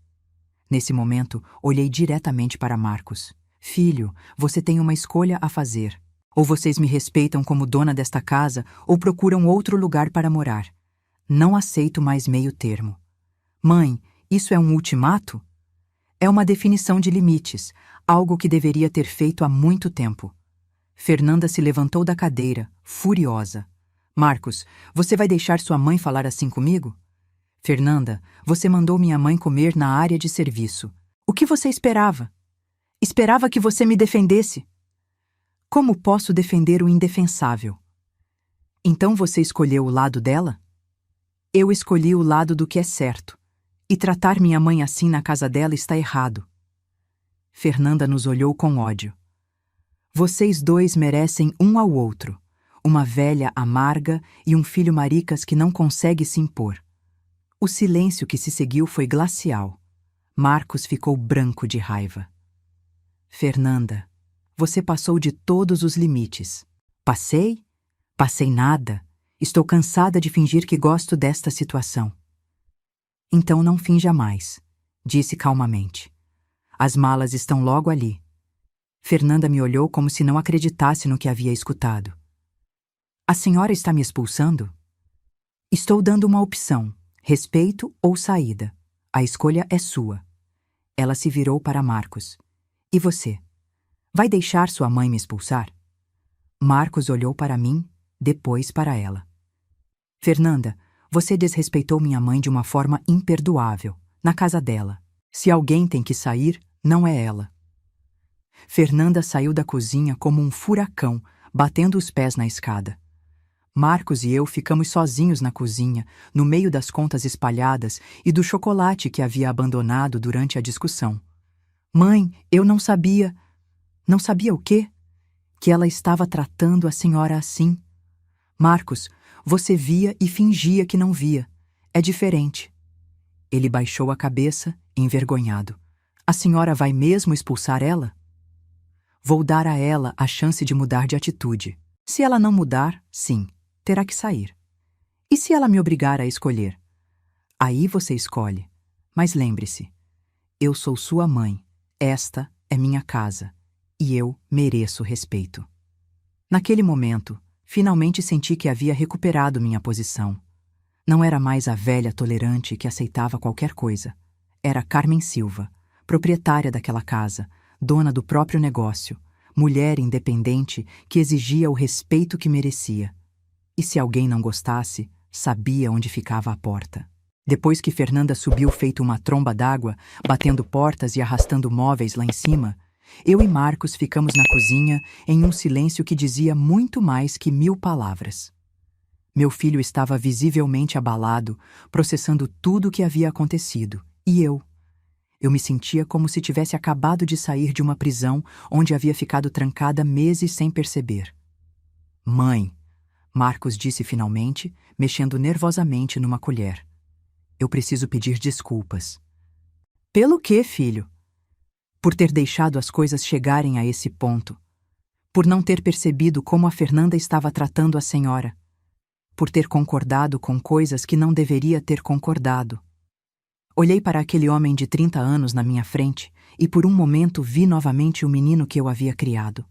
Nesse momento, olhei diretamente para Marcos. Filho, você tem uma escolha a fazer. Ou vocês me respeitam como dona desta casa, ou procuram outro lugar para morar. Não aceito mais meio termo. Mãe, isso é um ultimato? É uma definição de limites, algo que deveria ter feito há muito tempo. Fernanda se levantou da cadeira, furiosa. Marcos, você vai deixar sua mãe falar assim comigo? Fernanda, você mandou minha mãe comer na área de serviço. O que você esperava? Esperava que você me defendesse. Como posso defender o indefensável? Então você escolheu o lado dela? Eu escolhi o lado do que é certo. E tratar minha mãe assim na casa dela está errado. Fernanda nos olhou com ódio. Vocês dois merecem um ao outro. Uma velha amarga e um filho maricas que não consegue se impor. O silêncio que se seguiu foi glacial. Marcos ficou branco de raiva. Fernanda, você passou de todos os limites. Passei? Passei nada. Estou cansada de fingir que gosto desta situação. Então não finja mais, disse calmamente. As malas estão logo ali. Fernanda me olhou como se não acreditasse no que havia escutado. A senhora está me expulsando? Estou dando uma opção, respeito ou saída. A escolha é sua. Ela se virou para Marcos. E você? Vai deixar sua mãe me expulsar? Marcos olhou para mim, depois para ela. Fernanda, você desrespeitou minha mãe de uma forma imperdoável, na casa dela. Se alguém tem que sair, não é ela. Fernanda saiu da cozinha como um furacão, batendo os pés na escada. Marcos e eu ficamos sozinhos na cozinha, no meio das contas espalhadas e do chocolate que havia abandonado durante a discussão. Mãe, eu não sabia... Não sabia o quê? Que ela estava tratando a senhora assim. Marcos, você via e fingia que não via. É diferente. Ele baixou a cabeça, envergonhado. A senhora vai mesmo expulsar ela? Vou dar a ela a chance de mudar de atitude. Se ela não mudar, sim, terá que sair. E se ela me obrigar a escolher? Aí você escolhe. Mas lembre-se, eu sou sua mãe. Esta é minha casa. E eu mereço respeito. Naquele momento, finalmente senti que havia recuperado minha posição. Não era mais a velha tolerante que aceitava qualquer coisa. Era Carmen Silva, proprietária daquela casa, dona do próprio negócio, mulher independente que exigia o respeito que merecia. E se alguém não gostasse, sabia onde ficava a porta. Depois que Fernanda subiu feito uma tromba d'água, batendo portas e arrastando móveis lá em cima, eu e Marcos ficamos na cozinha em um silêncio que dizia muito mais que 1000 palavras. Meu filho estava visivelmente abalado, processando tudo o que havia acontecido, e eu me sentia como se tivesse acabado de sair de uma prisão onde havia ficado trancada meses sem perceber. Mãe, Marcos disse finalmente, mexendo nervosamente numa colher. Eu preciso pedir desculpas. Pelo quê, filho? Por ter deixado as coisas chegarem a esse ponto. Por não ter percebido como a Fernanda estava tratando a senhora. Por ter concordado com coisas que não deveria ter concordado. Olhei para aquele homem de 30 anos na minha frente e por um momento vi novamente o menino que eu havia criado.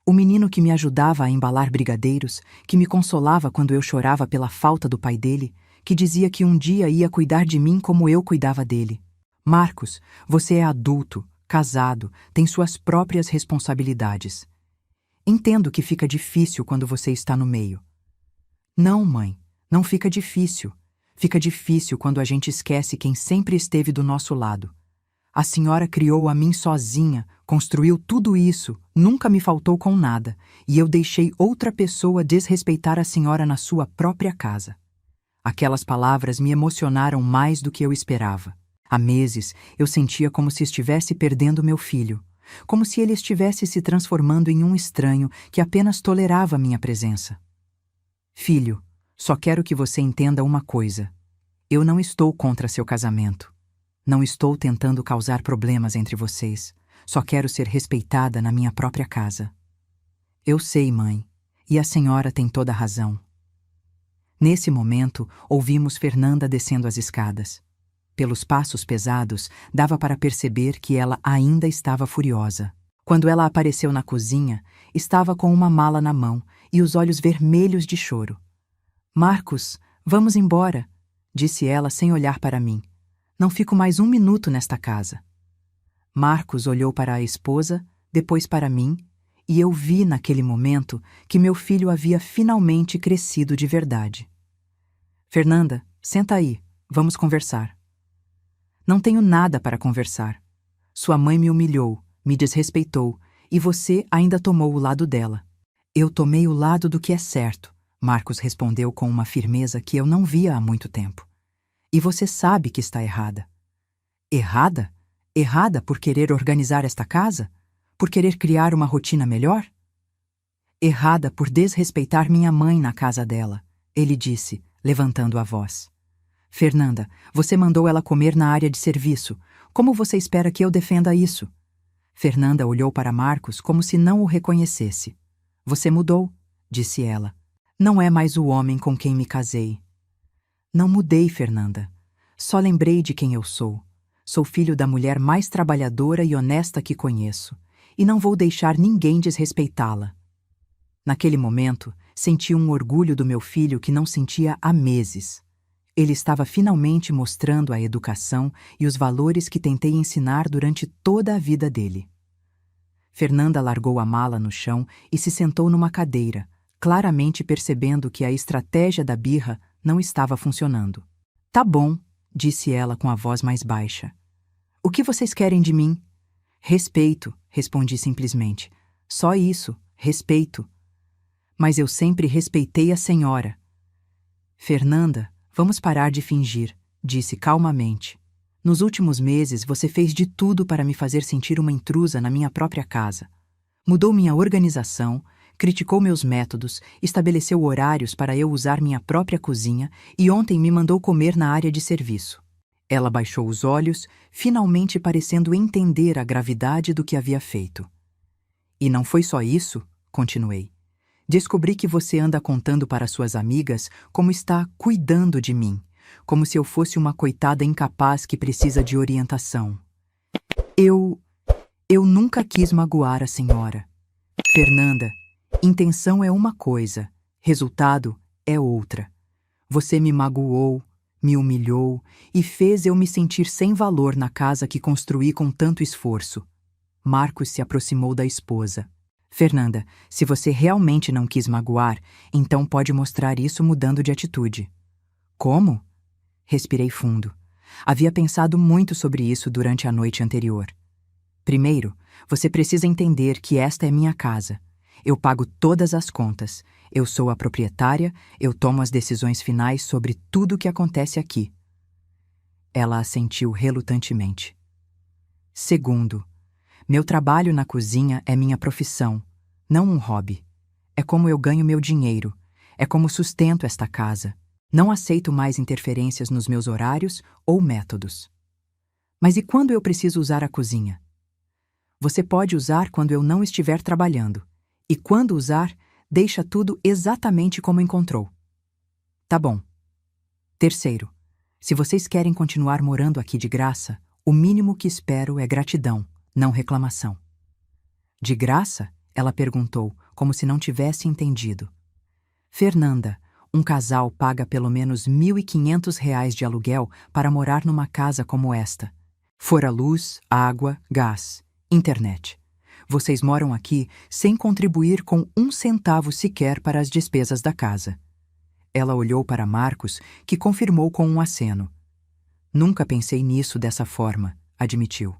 O menino que me ajudava a embalar brigadeiros, que me consolava quando eu chorava pela falta do pai dele, que dizia que um dia ia cuidar de mim como eu cuidava dele. Marcos, você é adulto, casado, tem suas próprias responsabilidades. Entendo que fica difícil quando você está no meio. Não, mãe, não fica difícil. Fica difícil quando a gente esquece quem sempre esteve do nosso lado. A senhora criou a mim sozinha, construiu tudo isso, nunca me faltou com nada, e eu deixei outra pessoa desrespeitar a senhora na sua própria casa. Aquelas palavras me emocionaram mais do que eu esperava. Há meses, eu sentia como se estivesse perdendo meu filho, como se ele estivesse se transformando em um estranho que apenas tolerava minha presença. Filho, só quero que você entenda uma coisa. Eu não estou contra seu casamento. Não estou tentando causar problemas entre vocês. Só quero ser respeitada na minha própria casa. Eu sei, mãe, e a senhora tem toda a razão. Nesse momento, ouvimos Fernanda descendo as escadas. Pelos passos pesados, dava para perceber que ela ainda estava furiosa. Quando ela apareceu na cozinha, estava com uma mala na mão e os olhos vermelhos de choro. Marcos, vamos embora, disse ela sem olhar para mim. Não fico mais um minuto nesta casa. Marcos olhou para a esposa, depois para mim, e eu vi naquele momento que meu filho havia finalmente crescido de verdade. Fernanda, senta aí, vamos conversar. Não tenho nada para conversar. Sua mãe me humilhou, me desrespeitou, e você ainda tomou o lado dela. Eu tomei o lado do que é certo, Marcos respondeu com uma firmeza que eu não via há muito tempo. E você sabe que está errada. Errada? Errada por querer organizar esta casa? Por querer criar uma rotina melhor? Errada por desrespeitar minha mãe na casa dela, ele disse, levantando a voz. Fernanda, você mandou ela comer na área de serviço. Como você espera que eu defenda isso? Fernanda olhou para Marcos como se não o reconhecesse. Você mudou, disse ela. Não é mais o homem com quem me casei. Não mudei, Fernanda. Só lembrei de quem eu sou. Sou filho da mulher mais trabalhadora e honesta que conheço. E não vou deixar ninguém desrespeitá-la. Naquele momento, senti um orgulho do meu filho que não sentia há meses. Ele estava finalmente mostrando a educação e os valores que tentei ensinar durante toda a vida dele. Fernanda largou a mala no chão e se sentou numa cadeira, claramente percebendo que a estratégia da birra não estava funcionando. Tá bom, disse ela com a voz mais baixa. O que vocês querem de mim? Respeito, respondi simplesmente. Só isso, respeito. Mas eu sempre respeitei a senhora. Fernanda, vamos parar de fingir, disse calmamente. Nos últimos meses você fez de tudo para me fazer sentir uma intrusa na minha própria casa. Mudou minha organização, criticou meus métodos, estabeleceu horários para eu usar minha própria cozinha e ontem me mandou comer na área de serviço. Ela baixou os olhos, finalmente parecendo entender a gravidade do que havia feito. E não foi só isso, continuei. Descobri que você anda contando para suas amigas como está cuidando de mim, como se eu fosse uma coitada incapaz que precisa de orientação. Eu nunca quis magoar a senhora. Fernanda, intenção é uma coisa, resultado é outra. Você me magoou, me humilhou e fez eu me sentir sem valor na casa que construí com tanto esforço. Marcos se aproximou da esposa. Fernanda, se você realmente não quis magoar, então pode mostrar isso mudando de atitude. Como? Respirei fundo. Havia pensado muito sobre isso durante a noite anterior. Primeiro, você precisa entender que esta é minha casa. Eu pago todas as contas. Eu sou a proprietária, eu tomo as decisões finais sobre tudo o que acontece aqui. Ela assentiu relutantemente. Segundo, meu trabalho na cozinha é minha profissão, não um hobby. É como eu ganho meu dinheiro, é como sustento esta casa. Não aceito mais interferências nos meus horários ou métodos. Mas e quando eu preciso usar a cozinha? Você pode usar quando eu não estiver trabalhando. E quando usar, deixa tudo exatamente como encontrou. Tá bom. Terceiro, se vocês querem continuar morando aqui de graça, o mínimo que espero é gratidão, não reclamação. De graça? Ela perguntou, como se não tivesse entendido. Fernanda, um casal paga pelo menos R$ 1.500 de aluguel para morar numa casa como esta. Fora luz, água, gás, internet. Vocês moram aqui sem contribuir com um centavo sequer para as despesas da casa. Ela olhou para Marcos, que confirmou com um aceno. Nunca pensei nisso dessa forma, admitiu.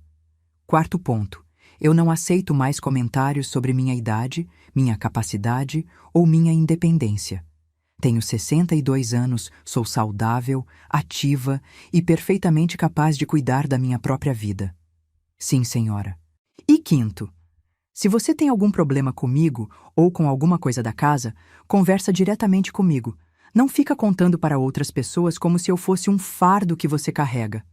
Quarto ponto. Eu não aceito mais comentários sobre minha idade, minha capacidade ou minha independência. Tenho 62 anos, sou saudável, ativa e perfeitamente capaz de cuidar da minha própria vida. Sim, senhora. E quinto, se você tem algum problema comigo ou com alguma coisa da casa, conversa diretamente comigo. Não fica contando para outras pessoas como se eu fosse um fardo que você carrega.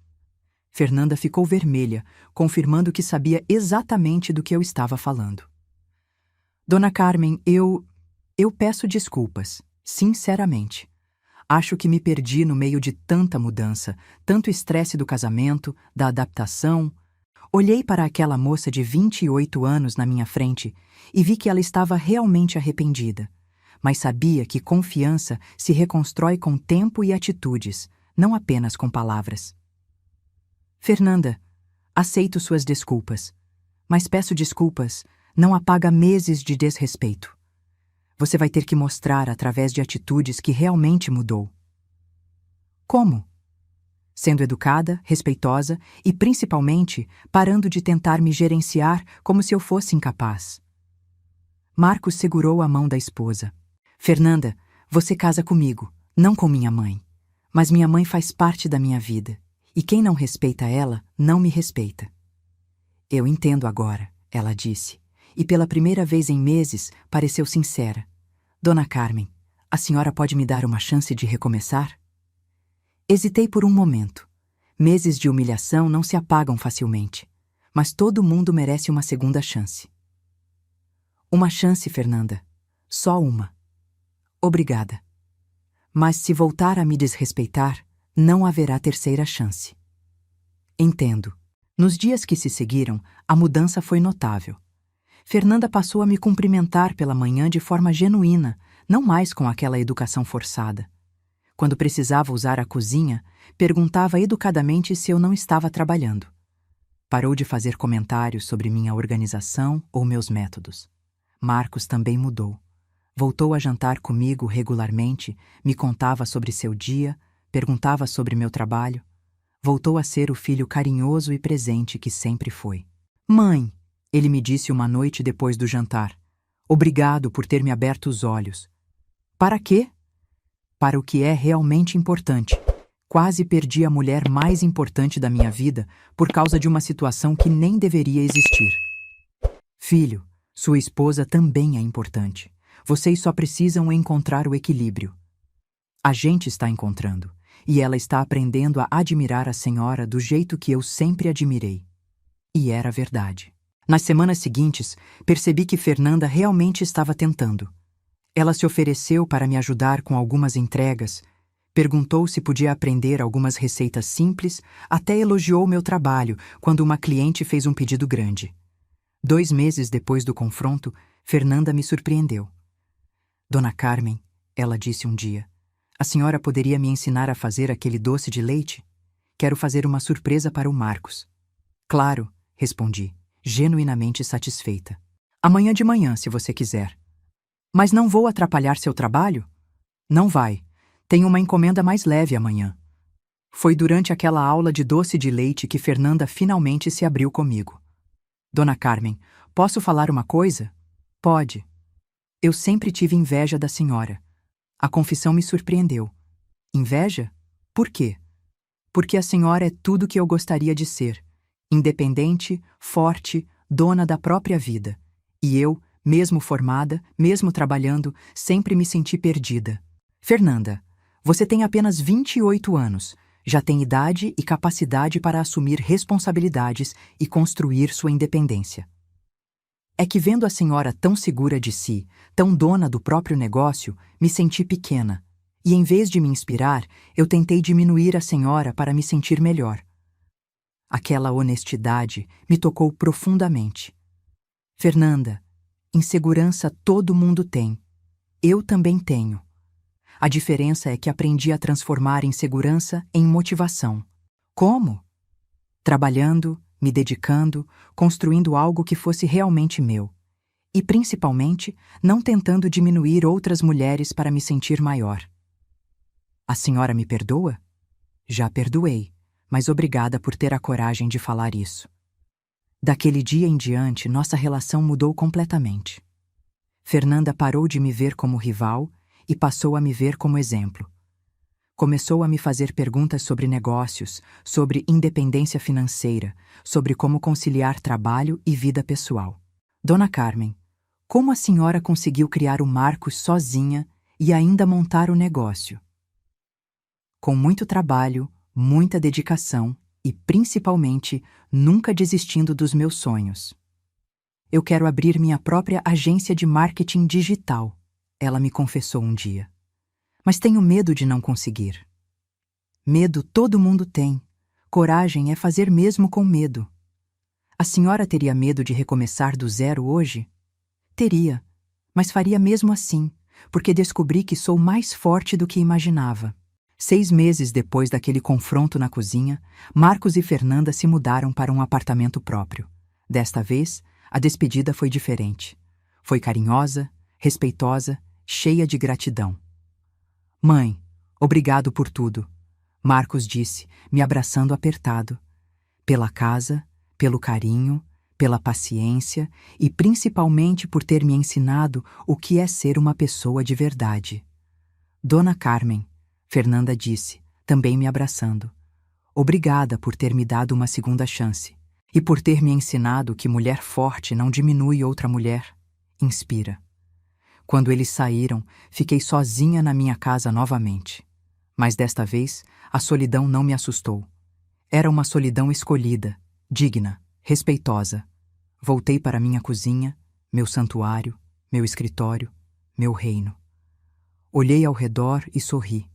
Fernanda ficou vermelha, confirmando que sabia exatamente do que eu estava falando. Dona Carmen, eu peço desculpas, sinceramente. Acho que me perdi no meio de tanta mudança, tanto estresse do casamento, da adaptação. Olhei para aquela moça de 28 anos na minha frente e vi que ela estava realmente arrependida. Mas sabia que confiança se reconstrói com tempo e atitudes, não apenas com palavras. Fernanda, aceito suas desculpas, mas peço desculpas não apaga meses de desrespeito. Você vai ter que mostrar através de atitudes que realmente mudou. Como? Sendo educada, respeitosa e, principalmente, parando de tentar me gerenciar como se eu fosse incapaz. Marcos segurou a mão da esposa. Fernanda, você casa comigo, não com minha mãe. Mas minha mãe faz parte da minha vida, e quem não respeita ela, não me respeita. Eu entendo agora, ela disse, e pela primeira vez em meses pareceu sincera. Dona Carmen, a senhora pode me dar uma chance de recomeçar? Hesitei por um momento. Meses de humilhação não se apagam facilmente, mas todo mundo merece uma segunda chance. Uma chance, Fernanda. Só uma. Obrigada. Mas se voltar a me desrespeitar, não haverá terceira chance. Entendo. Nos dias que se seguiram, a mudança foi notável. Fernanda passou a me cumprimentar pela manhã de forma genuína, não mais com aquela educação forçada. Quando precisava usar a cozinha, perguntava educadamente se eu não estava trabalhando. Parou de fazer comentários sobre minha organização ou meus métodos. Marcos também mudou. Voltou a jantar comigo regularmente, me contava sobre seu dia, perguntava sobre meu trabalho. Voltou a ser o filho carinhoso e presente que sempre foi. Mãe, ele me disse uma noite depois do jantar. Obrigado por ter me aberto os olhos. Para quê? Para o que é realmente importante. Quase perdi a mulher mais importante da minha vida por causa de uma situação que nem deveria existir. Filho, sua esposa também é importante. Vocês só precisam encontrar o equilíbrio. A gente está encontrando, e ela está aprendendo a admirar a senhora do jeito que eu sempre admirei. E era verdade. Nas semanas seguintes, percebi que Fernanda realmente estava tentando. Ela se ofereceu para me ajudar com algumas entregas, perguntou se podia aprender algumas receitas simples, até elogiou meu trabalho quando uma cliente fez um pedido grande. 2 meses depois do confronto, Fernanda me surpreendeu. Dona Carmen, ela disse um dia, A senhora poderia me ensinar a fazer aquele doce de leite? Quero fazer uma surpresa para o Marcos. Claro, respondi, genuinamente satisfeita. Amanhã de manhã, se você quiser. Mas não vou atrapalhar seu trabalho? Não vai. Tenho uma encomenda mais leve amanhã. Foi durante aquela aula de doce de leite que Fernanda finalmente se abriu comigo. Dona Carmen, posso falar uma coisa? Pode. Eu sempre tive inveja da senhora. A confissão me surpreendeu. Inveja? Por quê? Porque a senhora é tudo que eu gostaria de ser. Independente, forte, dona da própria vida. E eu, mesmo formada, mesmo trabalhando, sempre me senti perdida. Fernanda, você tem apenas 28 anos. Já tem idade e capacidade para assumir responsabilidades e construir sua independência. É que vendo a senhora tão segura de si, tão dona do próprio negócio, me senti pequena. E em vez de me inspirar, eu tentei diminuir a senhora para me sentir melhor. Aquela honestidade me tocou profundamente. Fernanda, insegurança todo mundo tem. Eu também tenho. A diferença é que aprendi a transformar insegurança em motivação. Como? Trabalhando, me dedicando, construindo algo que fosse realmente meu. E, principalmente, não tentando diminuir outras mulheres para me sentir maior. A senhora me perdoa? Já perdoei, mas obrigada por ter a coragem de falar isso. Daquele dia em diante, nossa relação mudou completamente. Fernanda parou de me ver como rival e passou a me ver como exemplo. Começou a me fazer perguntas sobre negócios, sobre independência financeira, sobre como conciliar trabalho e vida pessoal. Dona Carmen, como a senhora conseguiu criar o Marcos sozinha e ainda montar o negócio? Com muito trabalho, muita dedicação e, principalmente, nunca desistindo dos meus sonhos. Eu quero abrir minha própria agência de marketing digital, ela me confessou um dia. Mas tenho medo de não conseguir. Medo todo mundo tem. Coragem é fazer mesmo com medo. A senhora teria medo de recomeçar do zero hoje? Teria, mas faria mesmo assim, porque descobri que sou mais forte do que imaginava. 6 meses depois daquele confronto na cozinha, Marcos e Fernanda se mudaram para um apartamento próprio. Desta vez, a despedida foi diferente. Foi carinhosa, respeitosa, cheia de gratidão. Mãe, obrigado por tudo, Marcos disse, me abraçando apertado. Pela casa, pelo carinho, pela paciência e principalmente por ter me ensinado o que é ser uma pessoa de verdade. Dona Carmen, Fernanda disse, também me abraçando. Obrigada por ter me dado uma segunda chance e por ter me ensinado que mulher forte não diminui outra mulher, inspira. Quando eles saíram, fiquei sozinha na minha casa novamente. Mas desta vez, a solidão não me assustou. Era uma solidão escolhida, digna, respeitosa. Voltei para minha cozinha, meu santuário, meu escritório, meu reino. Olhei ao redor e sorri.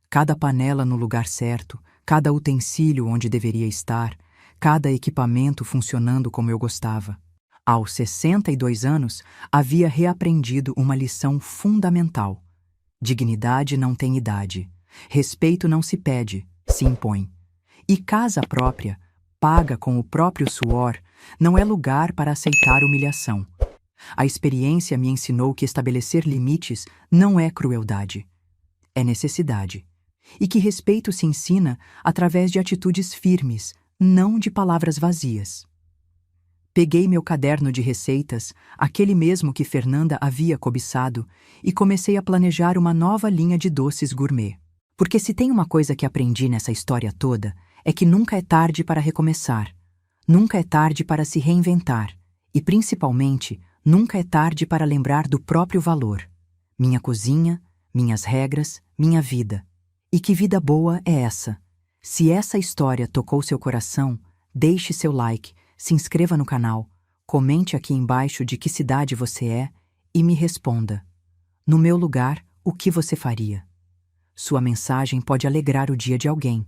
Cada panela no lugar certo, cada utensílio onde deveria estar, cada equipamento funcionando como eu gostava. Aos 62 anos, havia reaprendido uma lição fundamental. Dignidade não tem idade. Respeito não se pede, se impõe. E casa própria, paga com o próprio suor, não é lugar para aceitar humilhação. A experiência me ensinou que estabelecer limites não é crueldade, é necessidade. E que respeito se ensina através de atitudes firmes, não de palavras vazias. Peguei meu caderno de receitas, aquele mesmo que Fernanda havia cobiçado, e comecei a planejar uma nova linha de doces gourmet. Porque se tem uma coisa que aprendi nessa história toda, é que nunca é tarde para recomeçar, nunca é tarde para se reinventar, e principalmente, nunca é tarde para lembrar do próprio valor. Minha cozinha, minhas regras, minha vida. E que vida boa é essa? Se essa história tocou seu coração, deixe seu like, se inscreva no canal, comente aqui embaixo de que cidade você é e me responda. No meu lugar, o que você faria? Sua mensagem pode alegrar o dia de alguém.